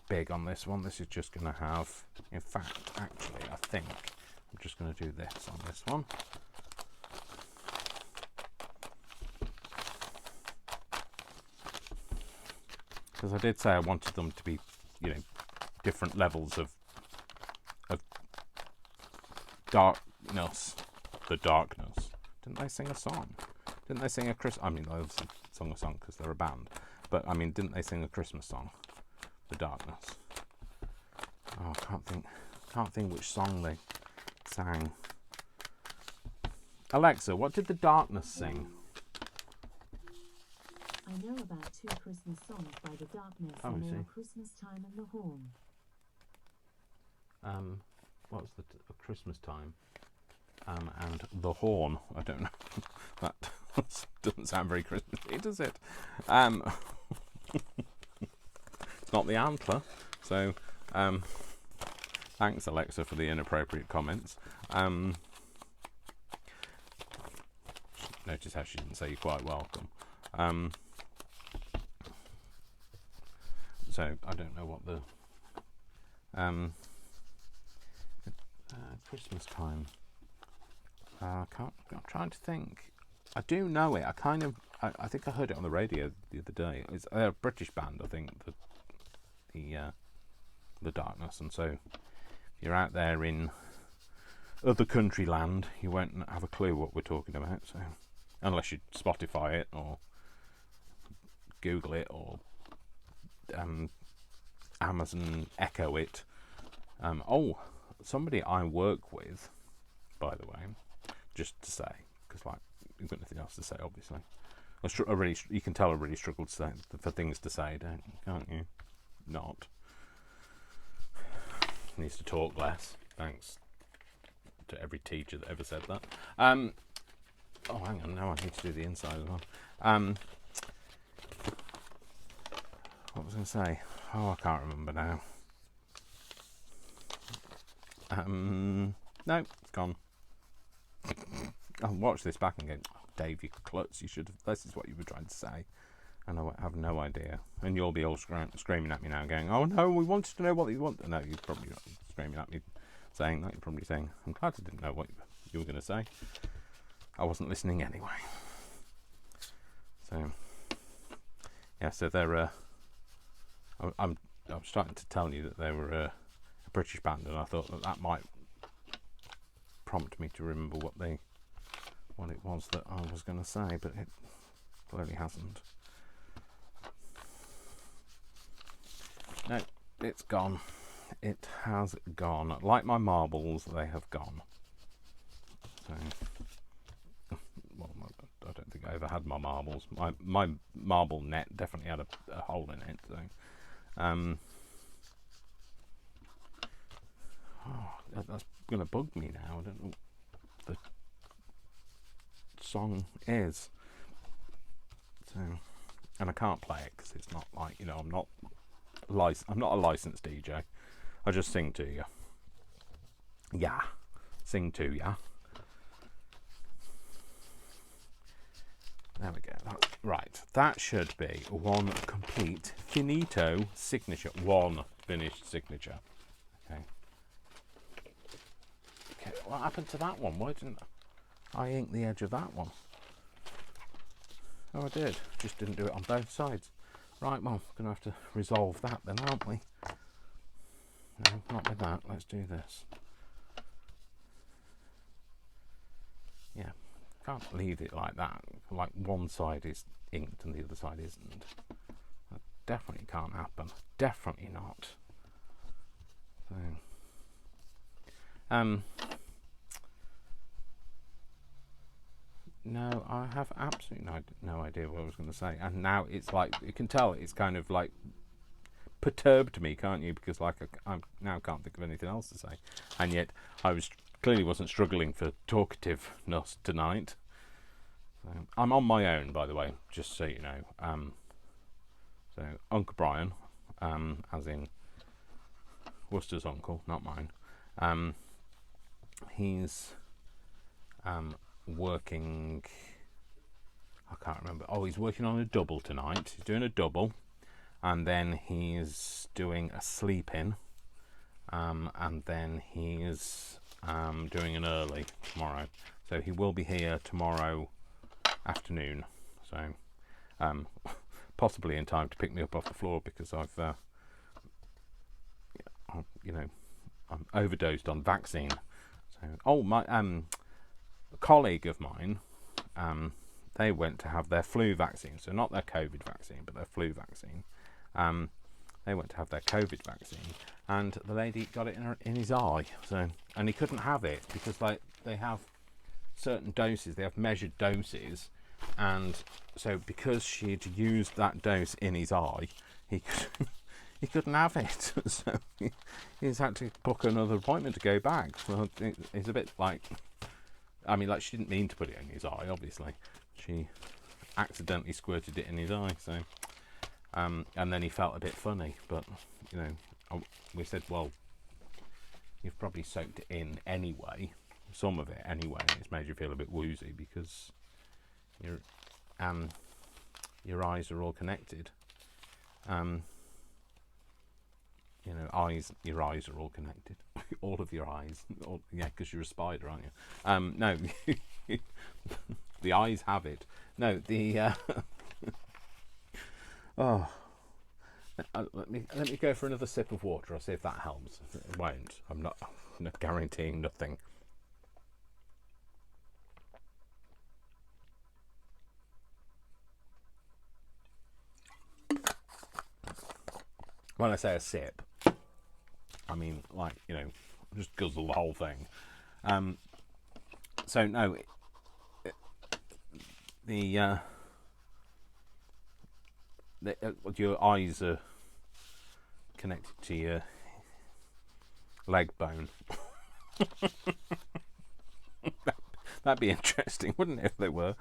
big on this one. This is just going to have, in fact, actually, I think I'm just going to do this on this one. Because I did say I wanted them to be, different levels of darkness. The darkness. Didn't they sing a song? Didn't they sing a Christmas? I mean, they obviously sung a song because they're a band. But I mean, didn't they sing a Christmas song? The Darkness. Oh, I can't think which song they sang. Alexa, what did the Darkness sing? I know about 2 Christmas songs by the Darkness, and they are Christmas Time and The Horn. What's the Christmas Time? And The Horn. I don't know. That doesn't sound very Christmassy, does it? It's not the Antler. So, thanks, Alexa, for the inappropriate comments. Notice how she didn't say you're quite welcome. So I don't know what the Christmas Time. I'm trying to think. I do know it. I think I heard it on the radio the other day. It's a British band, I think. The Darkness, and so if you're out there in other country land, you won't have a clue what we're talking about. So unless you Spotify it or Google it or Amazon Echo it. Somebody I work with, by the way, just to say, because you've got nothing else to say, obviously. You can tell I really struggled to say, for things to say, can't you? Not. Needs to talk less. Thanks to every teacher that ever said that. Hang on, now I need to do the inside as well. What was I going to say? Oh, I can't remember now. No, it's gone. I'll watch this back and go, oh, Dave, you klutz, you should have, this is what you were trying to say. And I have no idea. And you'll be all screaming at me now, going, oh no, we wanted to know what you want. No, you're probably not screaming at me, saying that. You're probably saying, I'm glad I didn't know what you were going to say. I wasn't listening anyway. So, yeah, so they're, I'm starting to tell you that they were a British band, and I thought that might prompt me to remember what it was that I was going to say, but it clearly hasn't. No, it's gone. it has gone. Like my marbles, they have gone. So, well, I don't think I ever had my marbles. My marble net definitely had a hole in it. So, that's going to bug me now. I don't know what the song is. So, and I can't play it because it's not like, you know, I'm not a licensed DJ. I just sing to you. Yeah, sing to ya. There we go. Right, that should be one complete finito signature. One finished signature. Okay. Okay, what happened to that one? Why didn't I ink the edge of that one? Oh, I did. Just didn't do it on both sides. Right, well, we're going to have to resolve that then, aren't we? No, not with that. Let's do this. Yeah, can't leave it like that. Like one side is inked and the other side isn't. That definitely can't happen. Definitely not. So, no, I have absolutely no idea what I was going to say. And now it's like, you can tell it's kind of like perturbed me, can't you? Because like I now can't think of anything else to say. And yet I clearly wasn't struggling for talkativeness tonight. I'm on my own, by the way, just so you know. So Uncle Brian, as in Worcester's uncle, not mine. He's working. I can't remember. Oh, he's working on a double tonight. He's doing a double, and then he's doing a sleep-in, and then he's doing an early tomorrow. So he will be here tomorrow afternoon. So possibly in time to pick me up off the floor because I'm overdosed on vaccine. So my colleague of mine, they went to have their flu vaccine. So not their COVID vaccine, but their flu vaccine. They went to have their COVID vaccine, and the lady got it in his eye. So, and he couldn't have it because they have certain doses. They have measured doses, and so because she'd used that dose in his eye, he couldn't have it. So he's had to book another appointment to go back. So it's a bit like, I mean, like, she didn't mean to put it in his eye. Obviously, she accidentally squirted it in his eye. So. And then he felt a bit funny, but you know, we said, well, you've probably soaked it in anyway, some of it anyway, and it's made you feel a bit woozy because your eyes are all connected. You know, your eyes are all connected. All of your eyes, yeah, because you're a spider, aren't you? No, the eyes have it. No, the. Oh, let me go for another sip of water. I'll see if that helps. It won't. I'm not guaranteeing nothing. When I say a sip, I mean, like, you know, just guzzle the whole thing. So no, your eyes are connected to your leg bone. That'd be interesting, wouldn't it, if they were?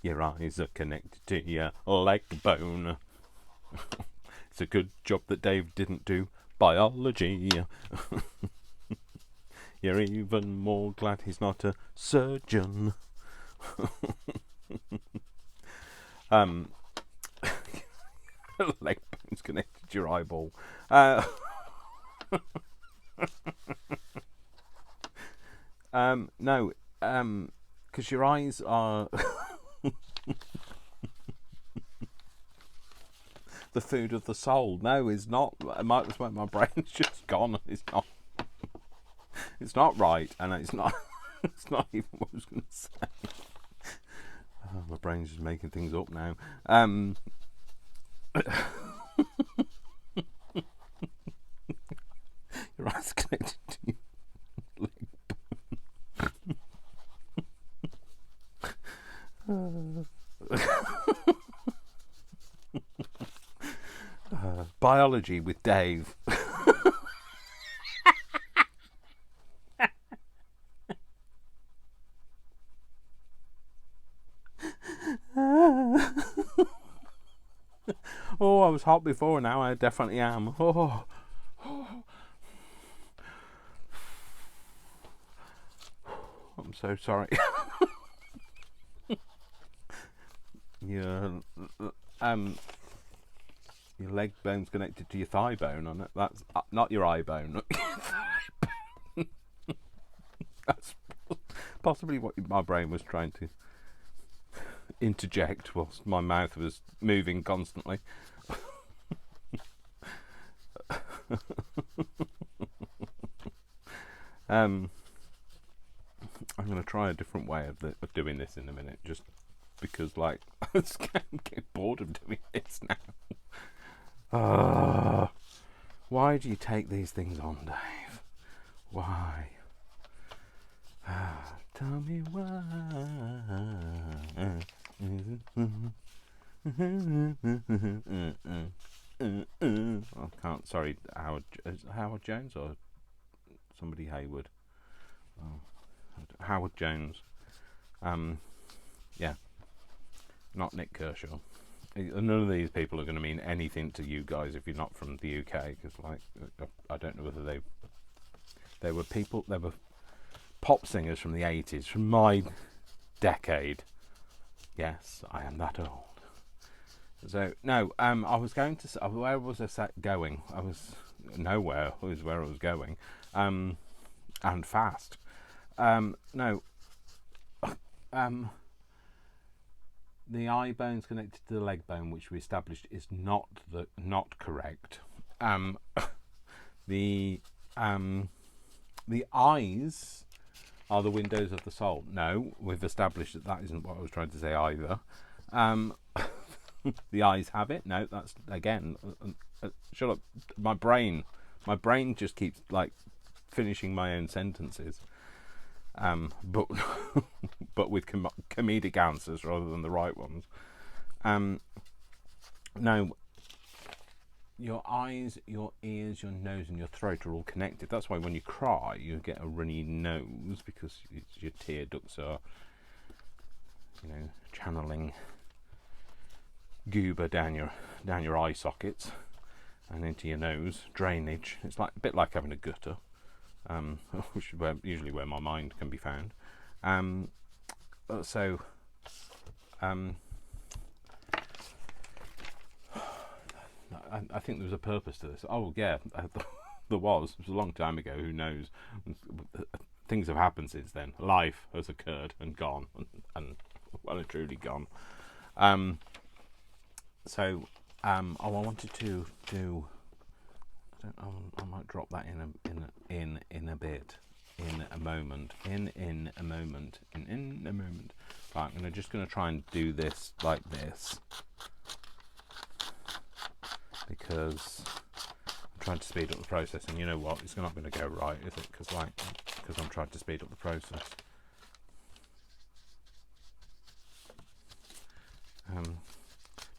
Your eyes are connected to your leg bone. It's a good job that Dave didn't do biology. You're even more glad he's not a surgeon. Leg bone's connected to your eyeball. No, because your eyes are the food of the soul. No, it's not. My brain's just gone. It's not. It's not right, and it's not. It's not even what I was going to say. Oh, my brain's just making things up now. your eyes connected to your biology with Dave. Oh, I was hot before, now I definitely am. Oh. I'm so sorry. Your leg bone's connected to your thigh bone on it. That's not your eye bone. That's possibly what my brain was trying to interject whilst my mouth was moving constantly. I'm going to try a different way of doing this in a minute, just because, like, I'm getting bored of doing this now. Why do you take these things on, Dave? Why? Tell me why. I can't. Sorry, Howard Jones or somebody Hayward. Oh, Howard Jones. Yeah, not Nick Kershaw. None of these people are going to mean anything to you guys if you're not from the UK, because, like, I don't know whether they were pop singers from the 80s, from my decade. Yes, I am that old. So no, I was going to. Where was I going? I was nowhere. Was where I was going, and fast. No. The eye bone's connected to the leg bone, which we established is not correct. The eyes are the windows of the soul. No, we've established that isn't what I was trying to say either. The eyes have it. No, that's again. Shut up. My brain just keeps, like, finishing my own sentences. But with comedic answers rather than the right ones. Now, your eyes, your ears, your nose, and your throat are all connected. That's why when you cry, you get a runny nose, because your tear ducts are, channeling goober down your eye sockets and into your nose, drainage. It's like a bit like having a gutter, which is usually where my mind can be found. I think there was a purpose to this. Oh yeah, there was. It was a long time ago. Who knows? Things have happened since then. Life has occurred and gone, and well and truly gone. I wanted to do. I might drop that in a bit. In a moment. Right, I'm just going to try and do this like this, because I'm trying to speed up the process, and you know what? It's not going to go right, is it? Because I'm trying to speed up the process.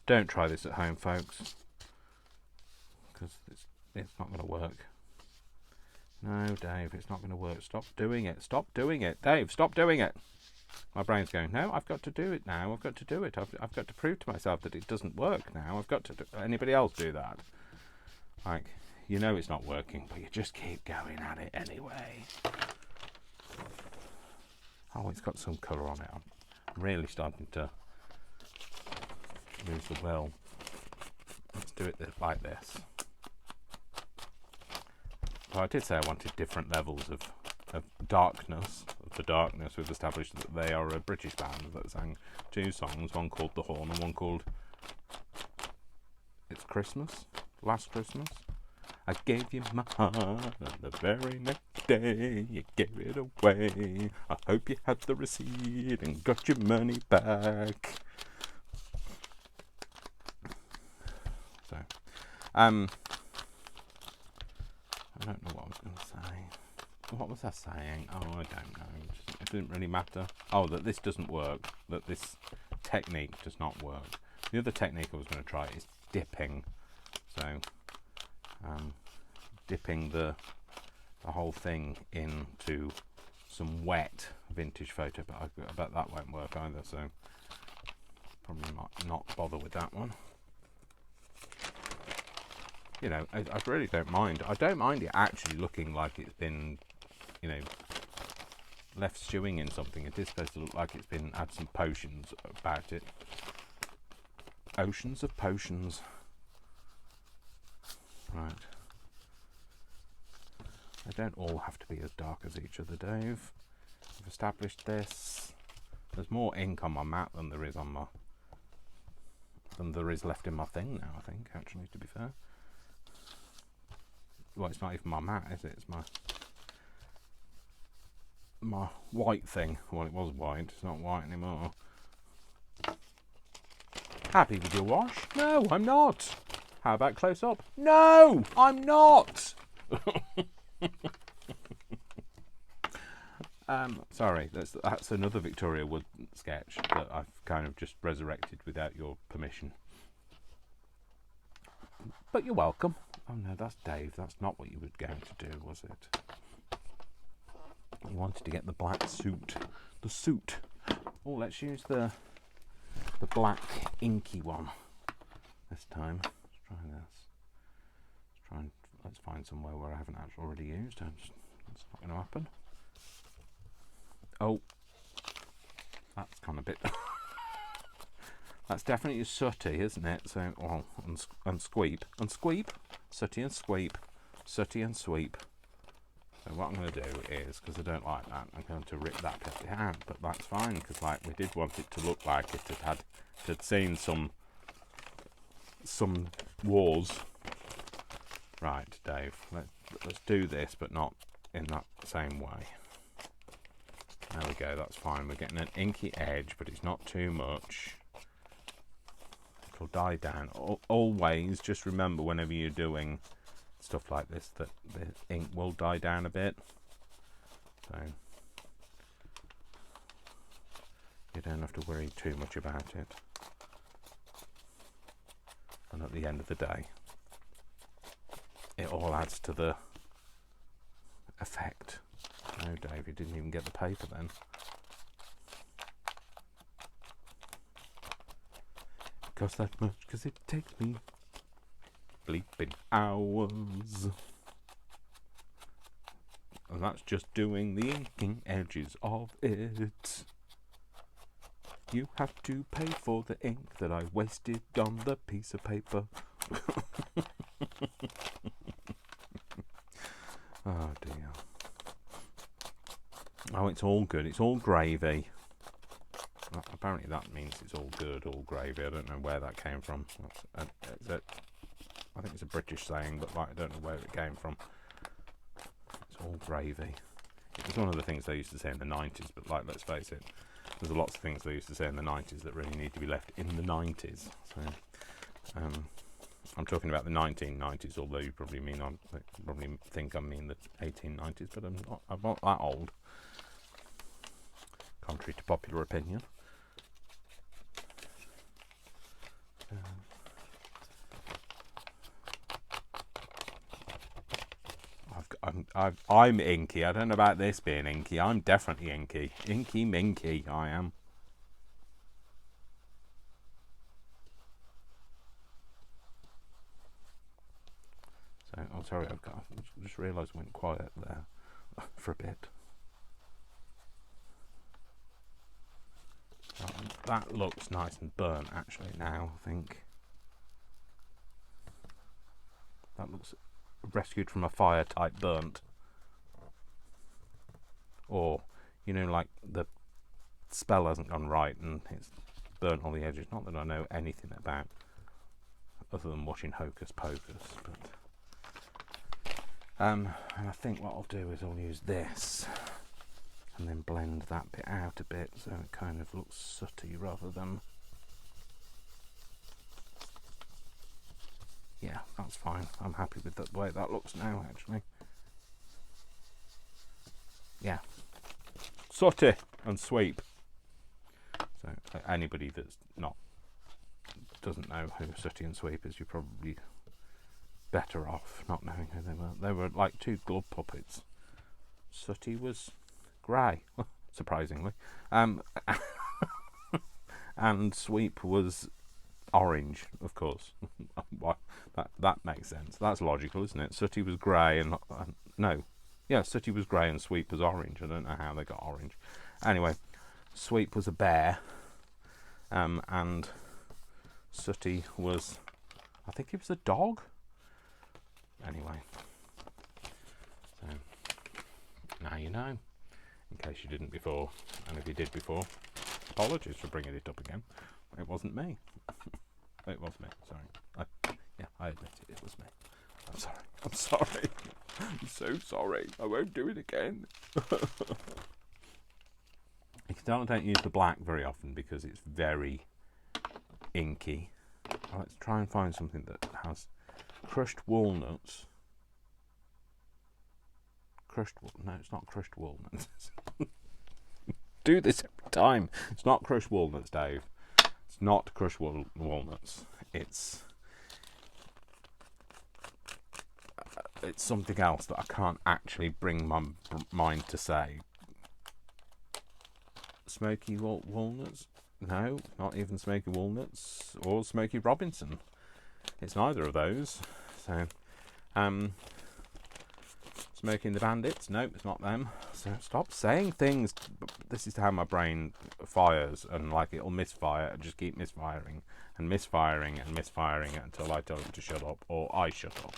Don't try this at home, folks, because it's not going to work. No, Dave, it's not going to work. Stop doing it, Dave. Stop doing it. My brain's going, no, I've got to do it now. I've got to do it. I've got to prove to myself that it doesn't work now. I've got to do. Anybody else do that? Like, it's not working, but you just keep going at it anyway. Oh, it's got some colour on it. I'm really starting to lose the will. Let's do it like this. Well, I did say I wanted different levels of darkness. The darkness, we've established that they are a British band that sang 2 songs, one called The Horn and one called It's Christmas, Last Christmas. I gave you my heart, and the very next day you gave it away. I hope you had the receipt and got your money back. So, I don't know what I was going to what was I saying? Oh, I don't know. It didn't really matter. Oh, that this doesn't work. That this technique does not work. The other technique I was going to try is dipping. So, dipping the whole thing into some wet vintage photo, but I bet that won't work either. So, probably not bother with that one. You know, I really don't mind. I don't mind it actually looking like it's been, you know, left stewing in something. It is supposed to look like it's been had some potions about it. Oceans of potions. Right. They don't all have to be as dark as each other, Dave. I've established this. There's more ink on my mat than there is left in my thing now, I think, actually, to be fair. Well, it's not even my mat, is it? It's my white thing. Well, it was white. It's not white anymore. Happy with your wash? No, I'm not. How about close up? No, I'm not. Sorry, that's another Victoria Wood sketch that I've kind of just resurrected without your permission. But you're welcome. Oh no, that's Dave. That's not what you were going to do, was it? You wanted to get the black suit. The suit. Oh, let's use the black inky one this time. Let's try this. Let's find somewhere where I haven't actually already used. That's not going to happen. Oh, that's kind of a bit. That's definitely sooty, isn't it? So, well, and squeep, sooty and squeep, sooty and sweep. So what I'm going to do is, because I don't like that, I'm going to rip that bit out. But that's fine, because like we did want it to look like it had seen some wars. Right, Dave. Let's do this, but not in that same way. There we go. That's fine. We're getting an inky edge, but it's not too much. It'll die down. Always, just remember whenever you're doing stuff like this that the ink will die down a bit. So you don't have to worry too much about it. And at the end of the day, it all adds to the effect. No, Dave, you didn't even get the paper then. Cost that much because it takes me bleeping hours. And that's just doing the inking edges of it. You have to pay for the ink that I wasted on the piece of paper. Oh dear. Oh, it's all good. It's all gravy. Well, apparently that means it's all good, all gravy. I don't know where that came from. I think it's a British saying, but like, I don't know where it came from. It's all gravy. It was one of the things they used to say in the 90s, but like, let's face it, there's lots of things they used to say in the 90s that really need to be left in the 90s. So, I'm talking about the 1990s, although you probably think I mean the 1890s, but I'm not that old, contrary to popular opinion. I'm inky. I don't know about this being inky. I'm definitely inky. Inky minky, I am. So, I'm sorry, I just realised I went quiet there for a bit. That looks nice and burnt actually now, I think. That looks rescued from a fire type burnt. Or, you know, like the spell hasn't gone right and it's burnt on the edges. Not that I know anything about, other than watching Hocus Pocus, but and I think what I'll do is I'll use this and then blend that bit out a bit so it kind of looks sooty rather than, yeah, that's fine. I'm happy with the way that looks now actually. yeah, sooty and sweep. So anybody that's doesn't know who sooty and sweep is, you're probably better off not knowing who they were. They were like two glove puppets. Sooty was grey, surprisingly, and Sweep was orange, of course. that makes sense. That's logical, isn't it? Sooty was grey Sooty was grey and Sweep was orange. I don't know how they got orange. Anyway, Sweep was a bear, and Sooty was, I think he was a dog. Anyway, so now you know, in case you didn't before, and if you did before, apologies for bringing it up again. It wasn't me. It was me, sorry. I admit it, it was me. I'm sorry. I'm so sorry. I won't do it again. You can tell I don't use the black very often because it's very inky. Let's try and find something that has crushed walnuts. No, it's not crushed walnuts. Do this every time. It's not crushed walnuts, Dave. It's not crushed walnuts. It's something else that I can't actually bring my mind to say. Smoky walnuts? No, not even Smoky Walnuts or Smokey Robinson. It's neither of those. So, Smoking the Bandits? Nope, it's not them. So stop saying things. This is how my brain fires, and like it'll misfire and just keep misfiring and misfiring and misfiring until I tell it to shut up or I shut up.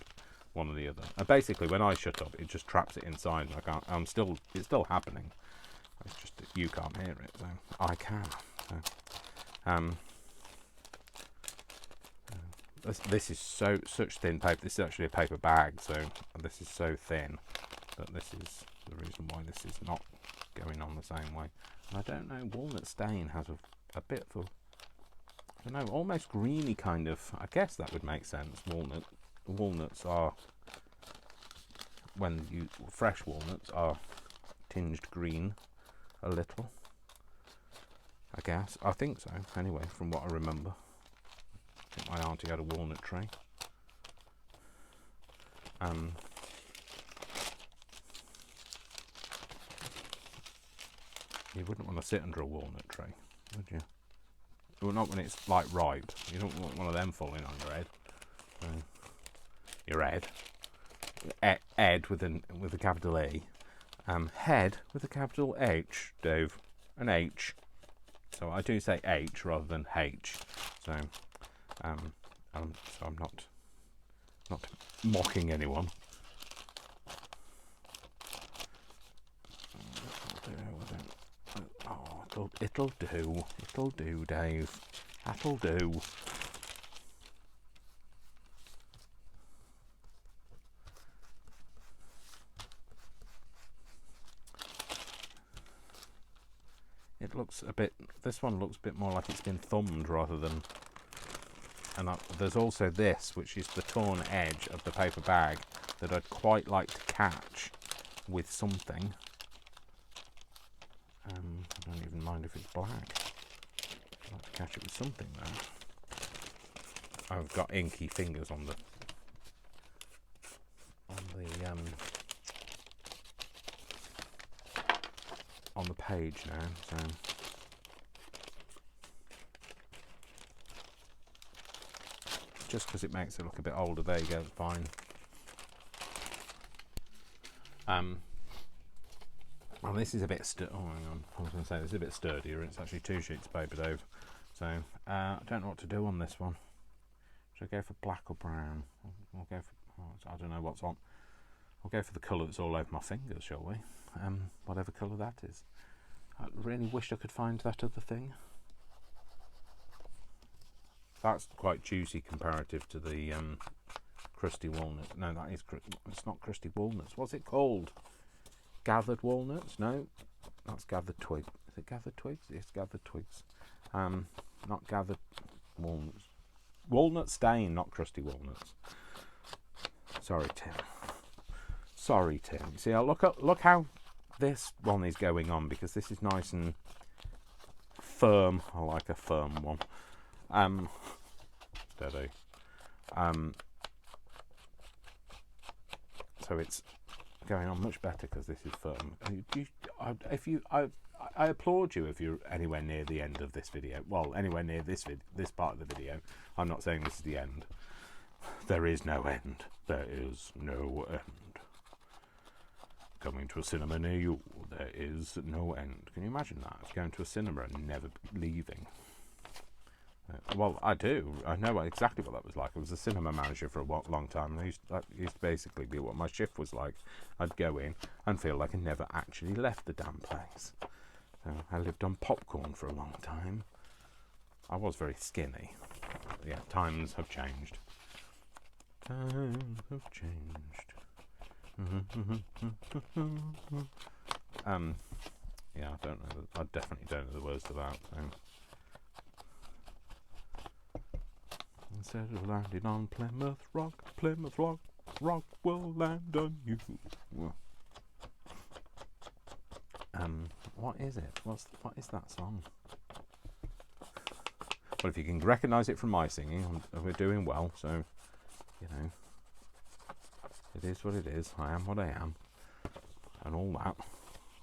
One or the other. And basically, when I shut up, it just traps it inside. It's still happening. It's just that you can't hear it, so I can. So, this is such thin paper. This is actually a paper bag, so this is so thin that this is the reason why this is not going on the same way. And I don't know. Walnut stain has a bit of I don't know, almost greeny kind of. I guess that would make sense. Walnuts are, fresh walnuts are tinged green a little. I guess. I think so. Anyway, from what I remember. I think my auntie had a walnut tree. You wouldn't want to sit under a walnut tree, would you? Well, not when it's like ripe. You don't want one of them falling on your head. Your head. Ed with a capital E. Head with a capital H, Dave. An H. So I do say H rather than H. So, so I'm not mocking anyone. Oh, it'll do. It'll do, Dave. That'll do. It looks a bit. This one looks a bit more like it's been thumbed rather than. And there's also this, which is the torn edge of the paper bag that I'd quite like to catch with something. I don't even mind if it's black. I'd like to catch it with something though. I've got inky fingers on the page now, so just because it makes it look a bit older. There you go, it's fine. Well, this is a bit oh, hang on. I was going to say this is a bit sturdier. It's actually 2 sheets of paper over. So I don't know what to do on this one. Should I go for black or brown? I'll go for. I don't know what's on. I'll go for the colour that's all over my fingers, shall we? Whatever colour that is. I really wish I could find that other thing. That's quite juicy comparative to the crusty walnuts. No, that is. It's not crusty walnuts. What's it called? Gathered walnuts? No, that's gathered twigs. Is it gathered twigs? It's gathered twigs. Not gathered walnuts. Walnut stain, not crusty walnuts. Sorry, Tim. Sorry, Tim. See, look how this one is going on because this is nice and firm. I like a firm one. Steady. So it's going on much better because this is firm. I applaud you if you're anywhere near the end of this video. Well, anywhere near this part of the video. I'm not saying this is the end. There is no end. There is no end. Coming to a cinema near you, there is no end. Can you imagine that? Going to a cinema and never leaving. Well, I do. I know exactly what that was like. I was a cinema manager for a long time, and that used to basically be what my shift was like. I'd go in and feel like I never actually left the damn place. So I lived on popcorn for a long time. I was very skinny. Yeah, times have changed. Times have changed. Yeah, I don't know. I definitely don't know the words to that. So. Instead of landing on Plymouth Rock will land on you. What is it? What is that song? Well, if you can recognise it from my singing, we're doing well. So, you know, it is what it is. I am what I am, and all that.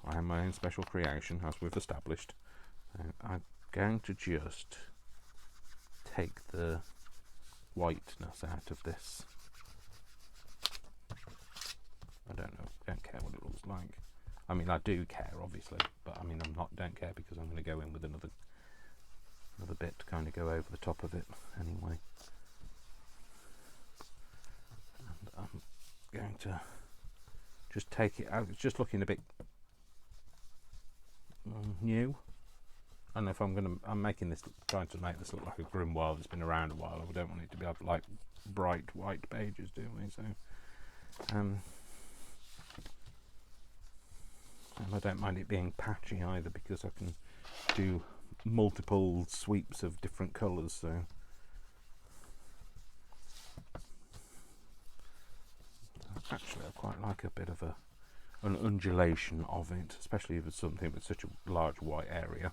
I am my own special creation, as we've established. I'm going to just take the whiteness out of this. I don't care what it looks like. I mean, I do care, obviously, but I mean, don't care because I'm going to go in with another bit to kind of go over the top of it anyway. And I'm going to just take it out. It's just looking a bit new. I don't know if I'm making this, trying to make this look like a Grimoire that's been around a while. I don't want it to be like bright white pages, do we? So, and I don't mind it being patchy either because I can do multiple sweeps of different colours. So, actually, I quite like a bit of an undulation of it, especially if it's something with such a large white area.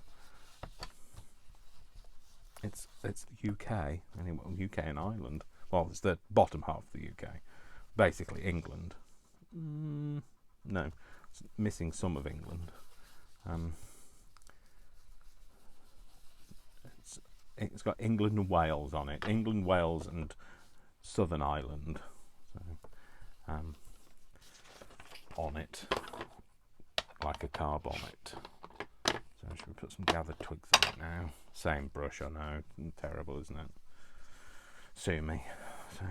It's UK, anyway, UK and Ireland. Well, it's the bottom half of the UK, basically England. No, it's missing some of England. It's got England and Wales on it. England, Wales, and Southern Ireland. So, on it, like a car bonnet. So should we put some gathered twigs on it now? Same brush, I know. Terrible, isn't it? Sue me. So,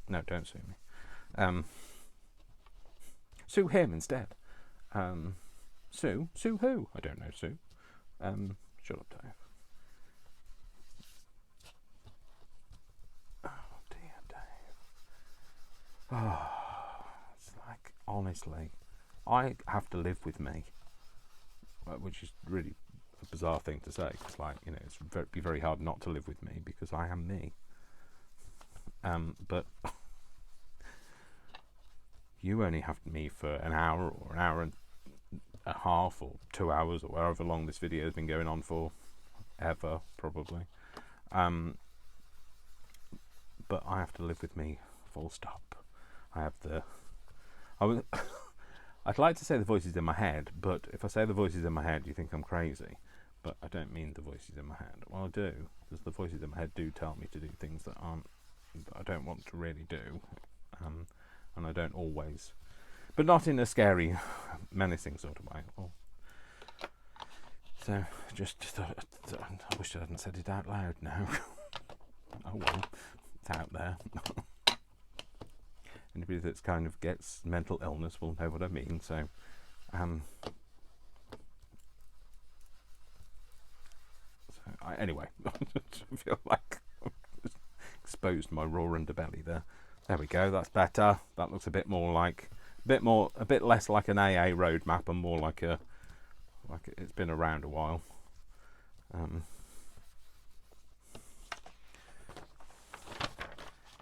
no, don't sue me. Sue him instead. Sue who? I don't know, Sue. Shut up, Dave. Oh dear, Dave. Oh, it's like, honestly, I have to live with me. Which is really a bizarre thing to say, because, like, you know, it's be very hard not to live with me because I am me. But you only have me for an hour or an hour and a half or 2 hours or however long this video has been going on for, ever probably. But I have to live with me, full stop. I'd like to say the voices in my head, but if I say the voices in my head, you think I'm crazy. But I don't mean the voices in my head. Well, I do, because the voices in my head do tell me to do things that I don't want to really do, and I don't always. But not in a scary, menacing sort of way. Well, so, just thought, I wish I hadn't said it out loud now. Oh well, it's out there. Anybody that's kind of gets mental illness will know what I mean. So, anyway, I feel like I've exposed my raw underbelly there. There we go. That's better. That looks a bit less like an AA roadmap and more like it's been around a while.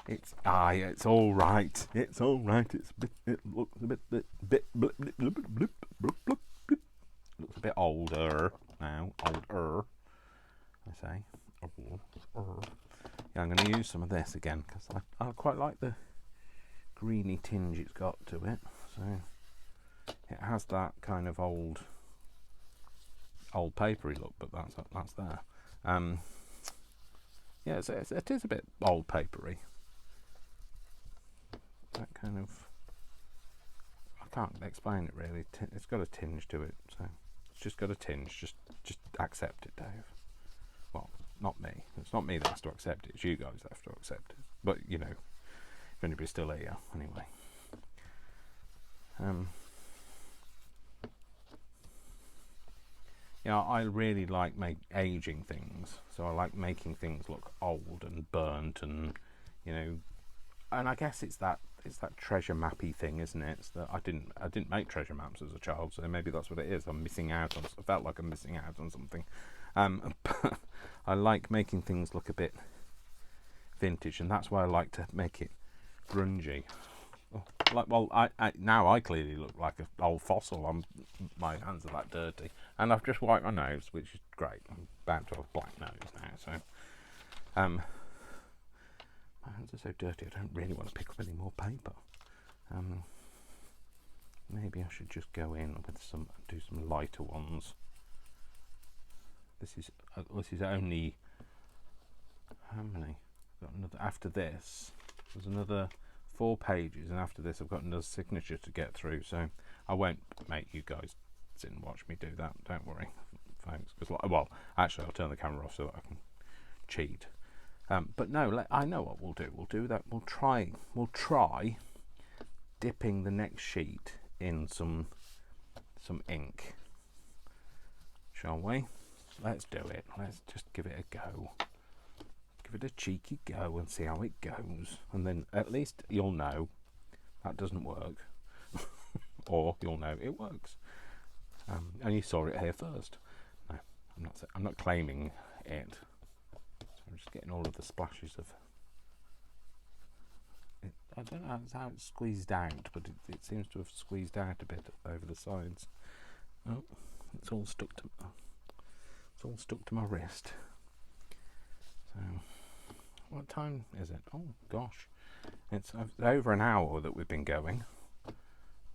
It's all right. It's all right. It looks a bit blip, blip, blip, blip, blip. older now. Older, I say. Yeah, I'm going to use some of this again because I quite like the greeny tinge it's got to it. So it has that kind of old papery look, but that's there. Yeah, it is a bit old papery. That kind of, I can't explain it really. It's got a tinge to it, so it's just got a tinge. Just accept it, Dave. Well, not me. It's not me that has to accept it. It's you guys that have to accept it. But you know, if anybody's still here, anyway. Yeah, I really like aging things. So I like making things look old and burnt, and you know, and I guess it's that treasure mappy thing, isn't it? It's that I didn't make treasure maps as a child, so maybe that's what it is. I'm missing out on. I felt like I'm missing out on something. But I like making things look a bit vintage, and that's why I like to make it grungy. Now I clearly look like an old fossil. My hands are that dirty, and I've just wiped my nose, which is great. I'm about to have a black nose now, so my hands are so dirty. I don't really want to pick up any more paper. Maybe I should just go in with do some lighter ones. This is only how many? Got another after this. There's another 4 pages, and after this I've got another signature to get through, so I won't make you guys sit and watch me do that, don't worry folks, because well, actually I'll turn the camera off so that I can cheat. But no, I know what we'll do that. We'll try dipping the next sheet in some ink, shall we? Let's do it. Let's just give it a go. Give it a cheeky go and see how it goes, and then at least you'll know that doesn't work, or you'll know it works, and you saw it here first. No, I'm not claiming it. So I'm just getting all of the splashes of it. I don't know how it's squeezed out, but it seems to have squeezed out a bit over the sides. Oh, it's all stuck to my wrist. So, what time is it? Oh gosh, it's over an hour that we've been going.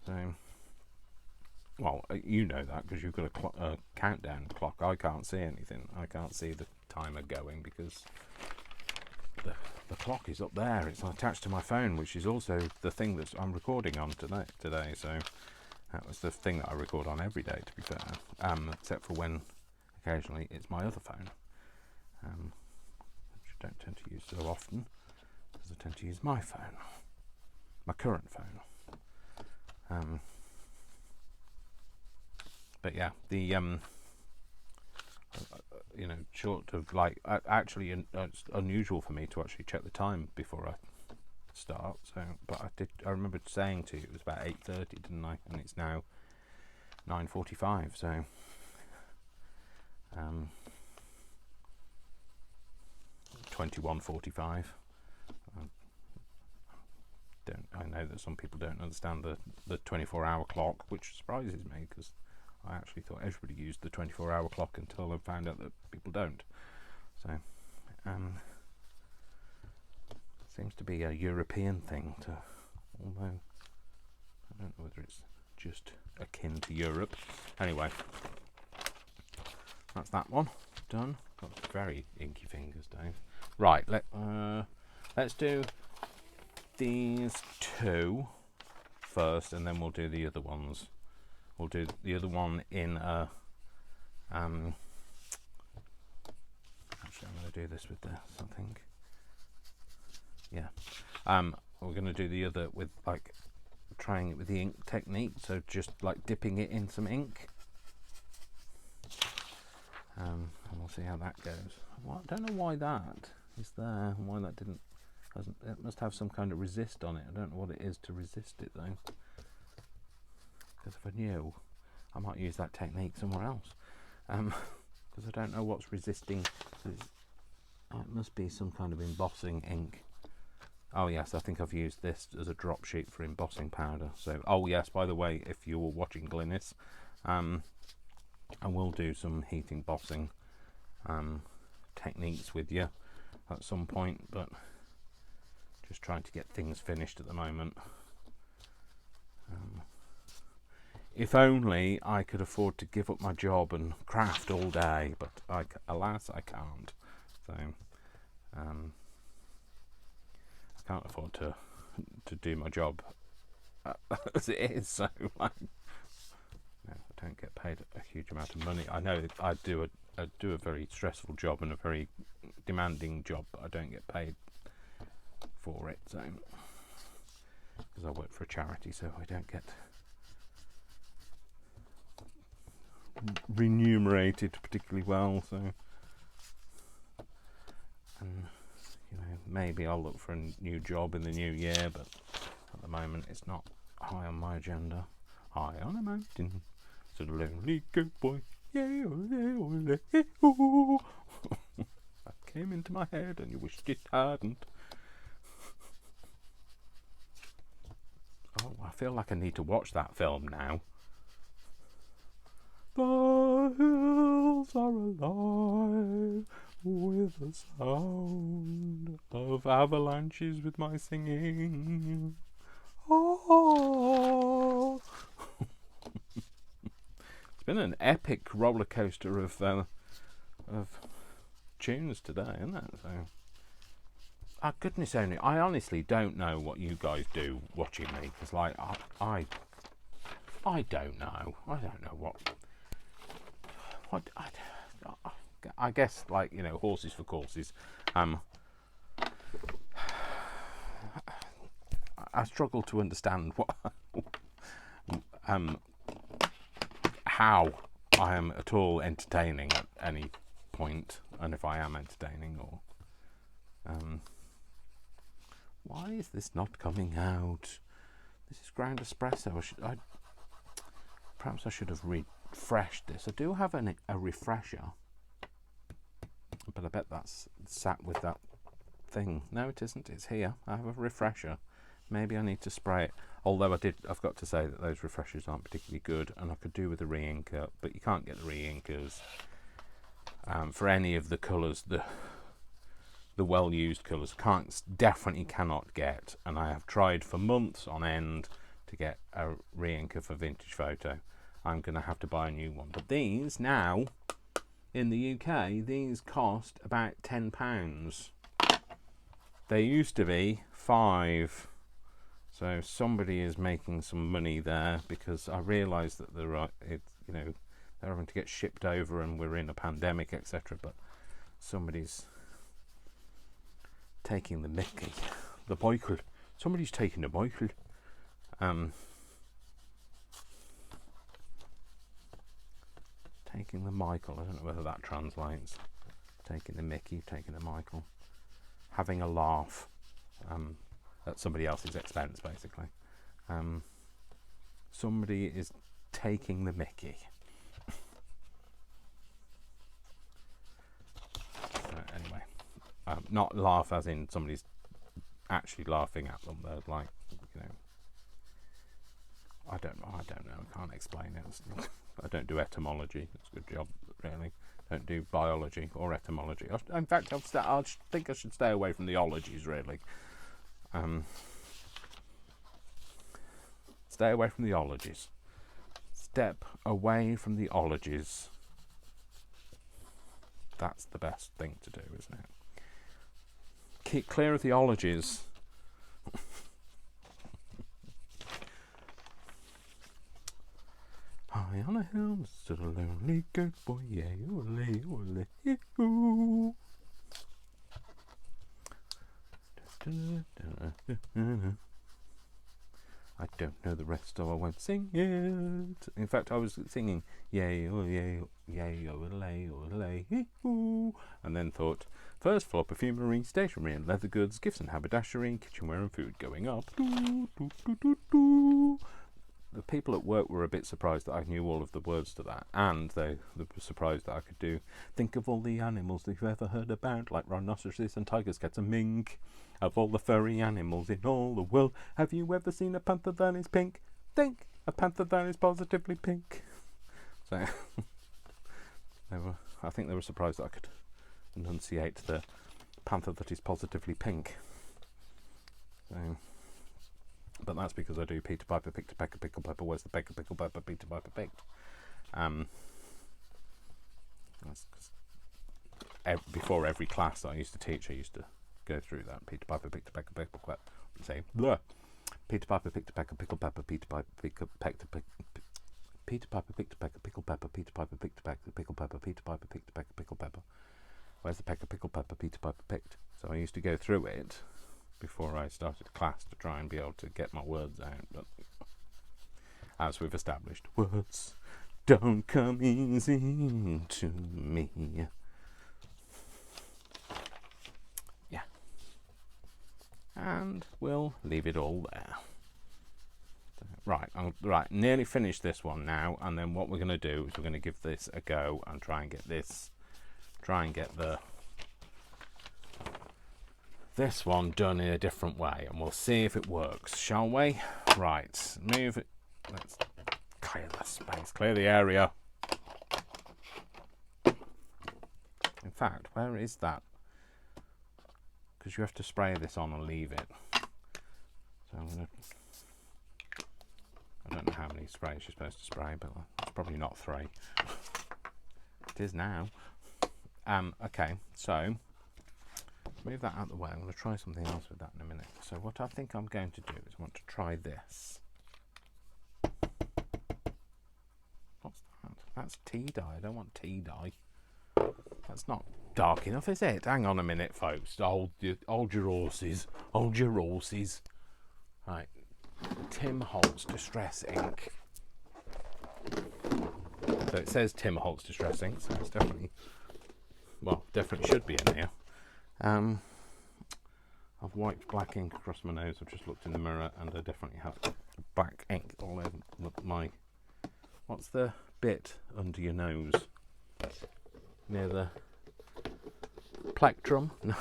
So, well, you know that because you've got a countdown clock. I can't see anything. I can't see the timer going because the clock is up there. It's attached to my phone, which is also the thing that I'm recording on today. So that was the thing that I record on every day, to be fair, except for when occasionally it's my other phone. Which I don't tend to use so often because I tend to use my phone, my current phone. But yeah, the short of like actually it's unusual for me to actually check the time before I start. So, but I remember saying to you it was about 8:30, didn't I? And it's now 9:45. So. 21:45. I know that some people don't understand the 24-hour clock, which surprises me because I actually thought everybody used the 24-hour clock until I found out that people don't. So, seems to be a European thing. Although I don't know whether it's just akin to Europe. Anyway. That's that one done. Got very inky fingers, Dave. Right, let's do these 2 first, and then we'll do the other ones. We'll do the other one in a. Actually, I'm going to do this with this. I think. Yeah. We're going to do the other with like trying it with the ink technique. So just like dipping it in some ink. And we'll see how that goes. Well, I don't know why that is there, and why that hasn't. It must have some kind of resist on it. I don't know what it is to resist it though. Because if I knew, I might use that technique somewhere else. Because I don't know what's resisting. It must be some kind of embossing ink. Oh yes, I think I've used this as a drop sheet for embossing powder. So, oh yes, by the way, if you were watching Glynis, I will do some heating bossing techniques with you at some point, but just trying to get things finished at the moment. If only I could afford to give up my job and craft all day, but alas, I can't. So I can't afford to do my job as it is. So I don't get paid a huge amount of money. I know I do a very stressful job and a very demanding job, but I don't get paid for it. So because I work for a charity, so I don't get remunerated particularly well. So and maybe I'll look for a new job in the new year, but at the moment it's not high on my agenda. High on a mountain, so the lonely good boy, yeah, that came into my head and you wished it hadn't. Oh, I feel like I need to watch that film now. The hills are alive with the sound of avalanches with my singing. Oh. It's been an epic roller coaster of tunes today, isn't it? So, goodness only, I honestly don't know what you guys do watching me, because like I don't know. I don't know what I guess, like, horses for courses. I struggle to understand what how I am at all entertaining at any point, and if I am entertaining, or why is this not coming out? This is ground espresso. Perhaps I should have refreshed this. I do have a refresher, but I bet that's sat with that thing. No, it isn't. It's here. I have a refresher. Maybe I need to spray it. Although I've got to say that those refreshers aren't particularly good, and I could do with a re-inker, but you can't get the re-inkers for any of the colours. The well-used colours definitely cannot get, and I have tried for months on end to get a re-inker for Vintage Photo. I'm going to have to buy a new one. But these now, in the UK, these cost about £10. They used to be £5. So somebody is making some money there, because I realise that they're having to get shipped over, and we're in a pandemic, etc. But somebody's taking the mickey, the Michael. Somebody's taking the Michael. Taking the Michael. I don't know whether that translates. Taking the mickey, taking the Michael, having a laugh. At somebody else's expense, basically. Somebody is taking the mickey. Anyway, not laugh as in somebody's actually laughing at them. They're like, I don't know. I can't explain it. I don't do etymology. It's a good job, really. Don't do biology or etymology. In fact, I think I should stay away from the ologies, really. Stay away from the ologies. Step away from the ologies. That's the best thing to do, isn't it? Keep clear of the ologies. High on a hill stood a lonely goat boy, yeah, ole, ole, ooh. I don't know the rest, so I won't sing it. In fact, I was singing yay, oh, yay, yay, oh, lay, ooh, and then thought, first floor perfumery, stationery and leather goods, gifts and haberdashery, kitchenware and food going up. Doo, doo, doo, doo, doo. The people at work were a bit surprised that I knew all of the words to that, and they were surprised that I could think of all the animals that you've ever heard about, like rhinoceroses and tigers, cats and mink. Of all the furry animals in all the world, have you ever seen a panther that is pink? Think, a panther that is positively pink. So, I think they were surprised that I could enunciate the panther that is positively pink. So, but that's because I do Peter Piper picked a peck of pickle pepper. Where's the peck of pickle pepper Peter Piper picked? That's before every class that I used to teach, I used to go through that. Peter Piper picked a peck of pickle pepper. Say, bleh. Peter Piper picked a peck of pickle pepper. Peter Piper picked a peck of Peter Piper picked a peck of pickle pepper. Peter Piper picked a peck of pickle pepper. Peter Piper picked a peck of pickle pepper. Where's the peck of pickle pepper Peter Piper picked? So I used to go through it before I started class to try and be able to get my words out. But as we've established, words don't come easy to me. Yeah. And we'll leave it all there. Right, nearly finished this one now, and then what we're going to do is we're going to give this a go and try and get this, this one done in a different way, and we'll see if it works, shall we? Right, move it, let's clear the space, clear the area. In fact, where is that? Because you have to spray this on and leave it. So I'm going to, I don't know how many sprays you're supposed to spray, but it's probably not 3. It is now. Okay, so move that out of the way. I'm going to try something else with that in a minute. So what I think I'm going to do is I want to try this. What's that? That's tea dye. I don't want tea dye. That's not dark enough, is it? Hang on a minute, folks. Hold your horses. Hold your horses. Right. Tim Holtz Distress Ink. So it says Tim Holtz Distress Ink, so it's definitely, well, definitely should be in here. I've wiped black ink across my nose. I've just looked in the mirror and I definitely have black ink all over my, what's the bit under your nose? Near the plectrum? No.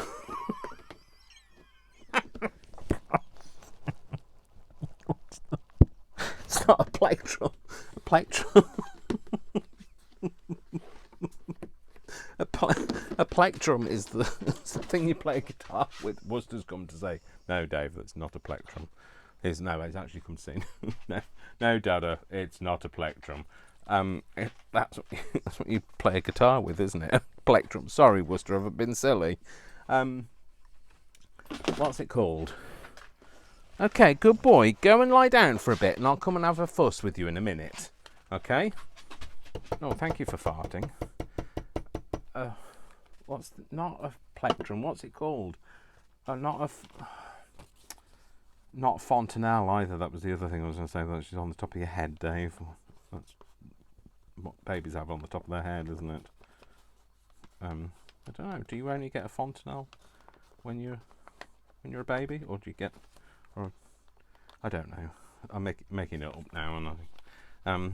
It's not a plectrum. A plectrum. A plectrum is the thing you play a guitar with. Worcester's come to say, no, Dave, that's not a plectrum. It's actually come to say, no, Dada, it's not a plectrum. That's what you play a guitar with, isn't it? A plectrum. Sorry, Worcester, I've been silly. What's it called? Okay, good boy. Go and lie down for a bit, and I'll come and have a fuss with you in a minute. Okay? Oh, thank you for farting. Not a plectrum? What's it called? Not fontanelle either. That was the other thing I was going to say. That she's on the top of your head, Dave. That's what babies have on the top of their head, isn't it? I don't know. Do you only get a fontanelle when you're a baby, or do you get? Or I don't know. I'm making it up now, and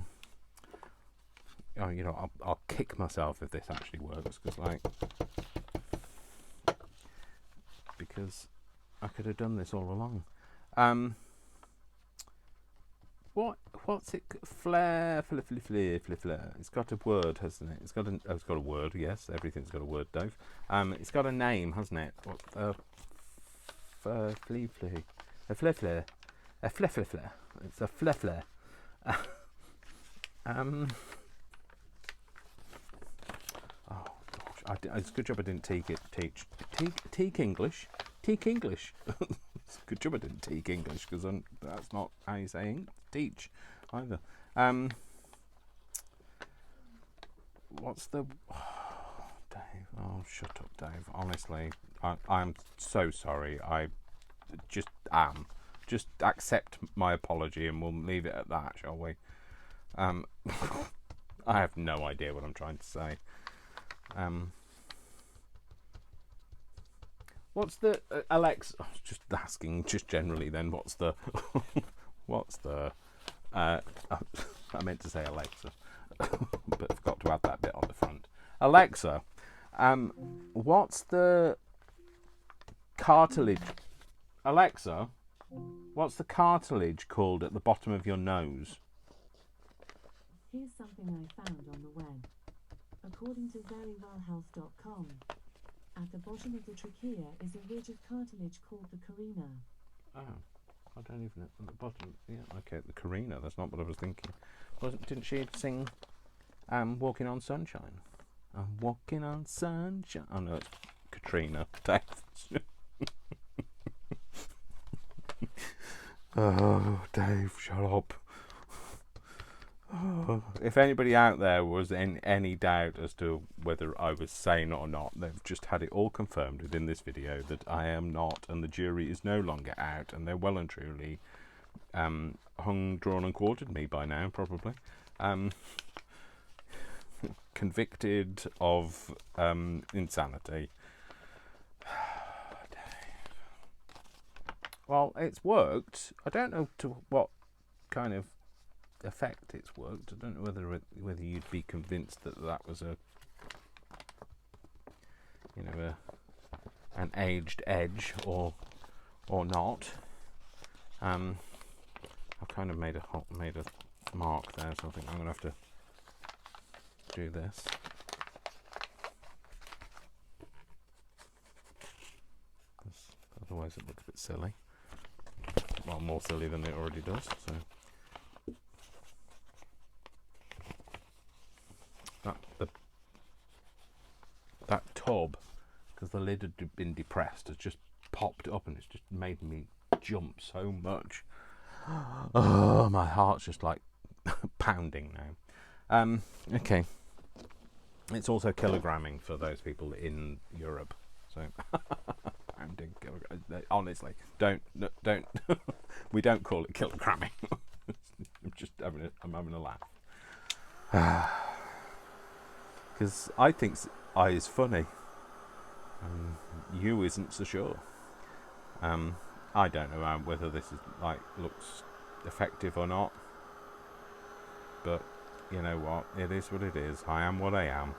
I'll kick myself if this actually works, because I could have done this all along. What's it? Flair. It's got a word, hasn't it? It's got a word. Yes, everything's got a word, Dave. It's got a name, hasn't it? What? A flifler. It's a flifler. Oh gosh, it's a good job I didn't teak English. Teak English. It's a good job I didn't teak English, because that's not how you say teach either. What's the? Oh, Dave. Oh, shut up, Dave. Honestly, I'm so sorry. I just am. Just accept my apology, and we'll leave it at that, shall we? I have no idea what I'm trying to say. What's the Alex? Oh, just asking, just generally. Then, what's the? I meant to say Alexa, but forgot to add that bit on the front. Alexa, what's the cartilage? Alexa, what's the cartilage called at the bottom of your nose? Here's something I found on the web. according to verywellhealth.com. At the bottom of the trachea is a ridge of cartilage called the carina. Oh, I don't even know. At the bottom, yeah, okay, the carina, that's not what I was thinking. Didn't she sing Walking on Sunshine? I'm walking on sunshine. Oh no, it's Katrina. Oh, Dave, shut up. Oh, if anybody out there was in any doubt as to whether I was sane or not, they've just had it all confirmed within this video that I am not, and the jury is no longer out, and they're well and truly hung, drawn and quartered me by now, probably. Convicted of insanity. Well, it's worked. I don't know to what kind of effect it's worked. I don't know whether you'd be convinced that that was an aged edge or not. I've kind of made a mark there, so I think I'm going to have to do this. Otherwise it looks a bit silly. Well, more silly than it already does. So that tub, because the lid had been depressed, has just popped up, and it's just made me jump so much. Oh, my heart's just like pounding now. Okay. It's also kilogramming for those people in Europe. So pounding, honestly, don't. We don't call it kilogramming. I'm having a laugh. Because I think I is funny. You isn't so sure. I don't know whether this is looks effective or not. But you know what? It is what it is. I am what I am.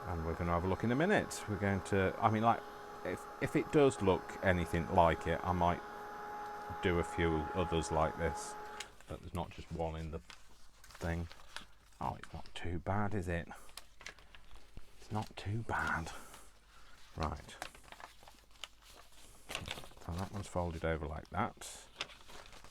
And we're going to have a look in a minute. We're going to, if it does look anything like it, I might do a few others like this. But there's not just one in the thing. Oh, it's not too bad, is it? It's not too bad. Right. So that one's folded over like that.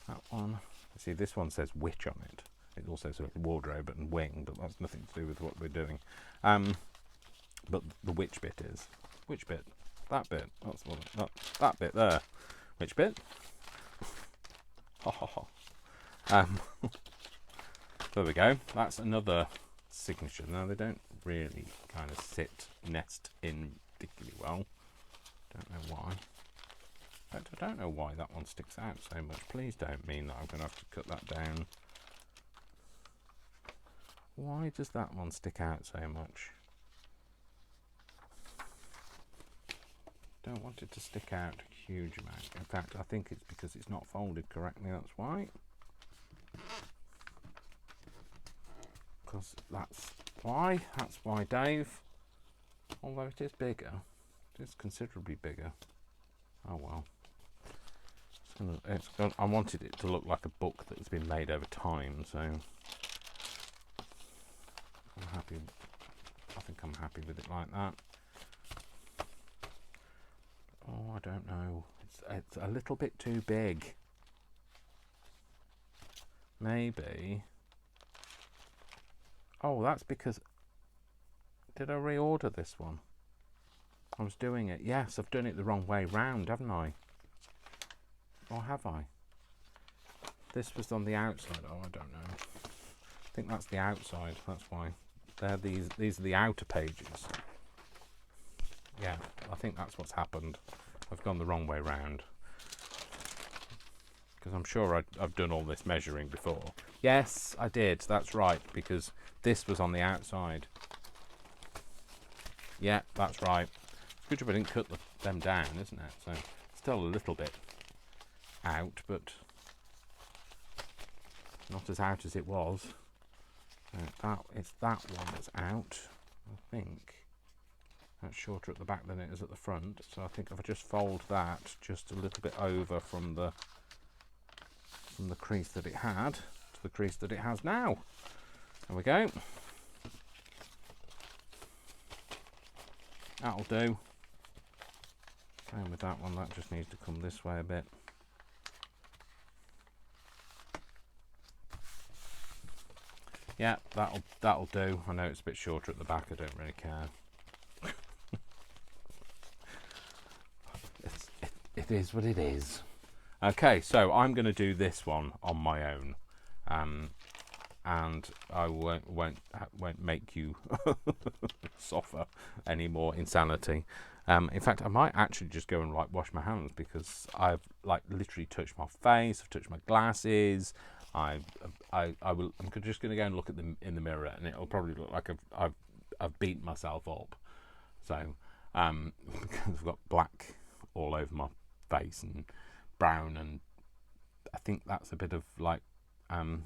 That one. See, this one says witch on it. It also says wardrobe and wing, but that's nothing to do with what we're doing. But the which bit is. Which bit? That bit. That's what. That bit there. Which bit? Ha ha ha. There we go. That's another signature. Now they don't really kind of nest in particularly well. Don't know why. In fact, I don't know why that one sticks out so much. Please don't mean that I'm going to have to cut that down. Why does that one stick out so much? Don't want it to stick out a huge amount. In fact, I think it's because it's not folded correctly, that's why. Because that's why, Dave. Although it is bigger. It is considerably bigger. Oh well. I wanted it to look like a book that's been made over time, so I'm happy. I think I'm happy with it like that. Oh, I don't know. It's a little bit too big. Maybe. Oh, that's because... Did I reorder this one? I was doing it. Yes, I've done it the wrong way round, haven't I? Or have I? This was on the outside. Oh, I don't know. I think that's the outside. That's why. These are the outer pages. Yeah, I think that's what's happened. I've gone the wrong way round. Because I'm sure I've done all this measuring before. Yes, I did. That's right, because this was on the outside. Yeah, that's right. It's good job I didn't cut them down, isn't it? So, still a little bit out, but not as out as it was. It's that one that's out, I think. That's shorter at the back than it is at the front, so I think if I just fold that just a little bit over from the crease that it had to the crease that it has now. There we go. That'll do. Same with that one, that just needs to come this way a bit. Yeah, that'll do. I know it's a bit shorter at the back, I don't really care. It is what it is. Okay, so I'm going to do this one on my own, and I won't make you suffer any more insanity. In fact, I might actually just go and wash my hands, because I've literally touched my face, I've touched my glasses. I'm just going to go and look at them in the mirror, and it'll probably look like I've beaten myself up. So because I've got black all over my face and brown, and I think that's a bit of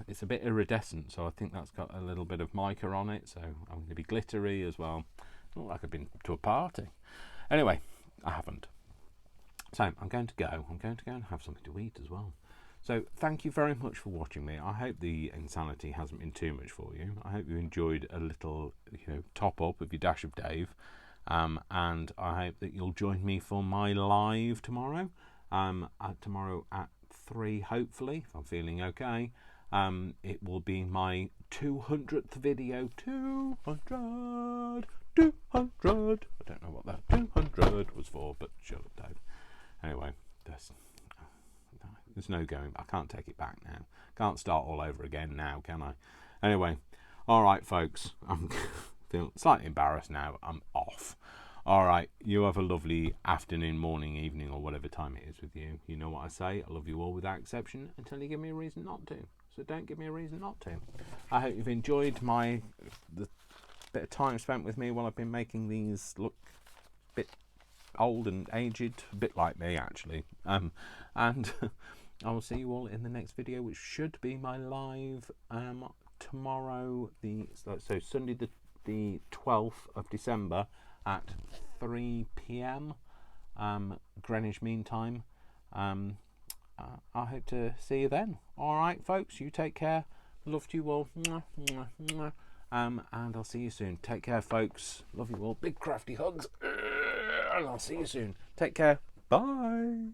it's a bit iridescent, so I think that's got a little bit of mica on it, so I'm going to be glittery as well. Not like I've been to a party. Anyway, I haven't. So I'm going to go and have something to eat as well. So thank you very much for watching me. I hope the insanity hasn't been too much for you. I hope you enjoyed a little, top up of your dash of Dave. And I hope that you'll join me for my live tomorrow. Tomorrow at 3, hopefully, if I'm feeling okay. It will be my 200th video. 200. I don't know what that 200 was for, but shut up, Dave. Anyway, there's no going. I can't take it back now. Can't start all over again now, can I? Anyway, all right, folks. I'm feeling slightly embarrassed now. I'm off. All right, you have a lovely afternoon, morning, evening, or whatever time it is with you. You know what I say. I love you all without exception until you give me a reason not to. So don't give me a reason not to. I hope you've enjoyed the bit of time spent with me while I've been making these look a bit old and aged, a bit like me actually. And I will see you all in the next video, which should be my live tomorrow, so Sunday the 12th of December at 3 p.m. Greenwich Mean Time. I hope to see you then. All right, folks, you take care. Love you all. And I'll see you soon. Take care, folks. Love you all. Big crafty hugs. And I'll see you soon. Take care. Bye.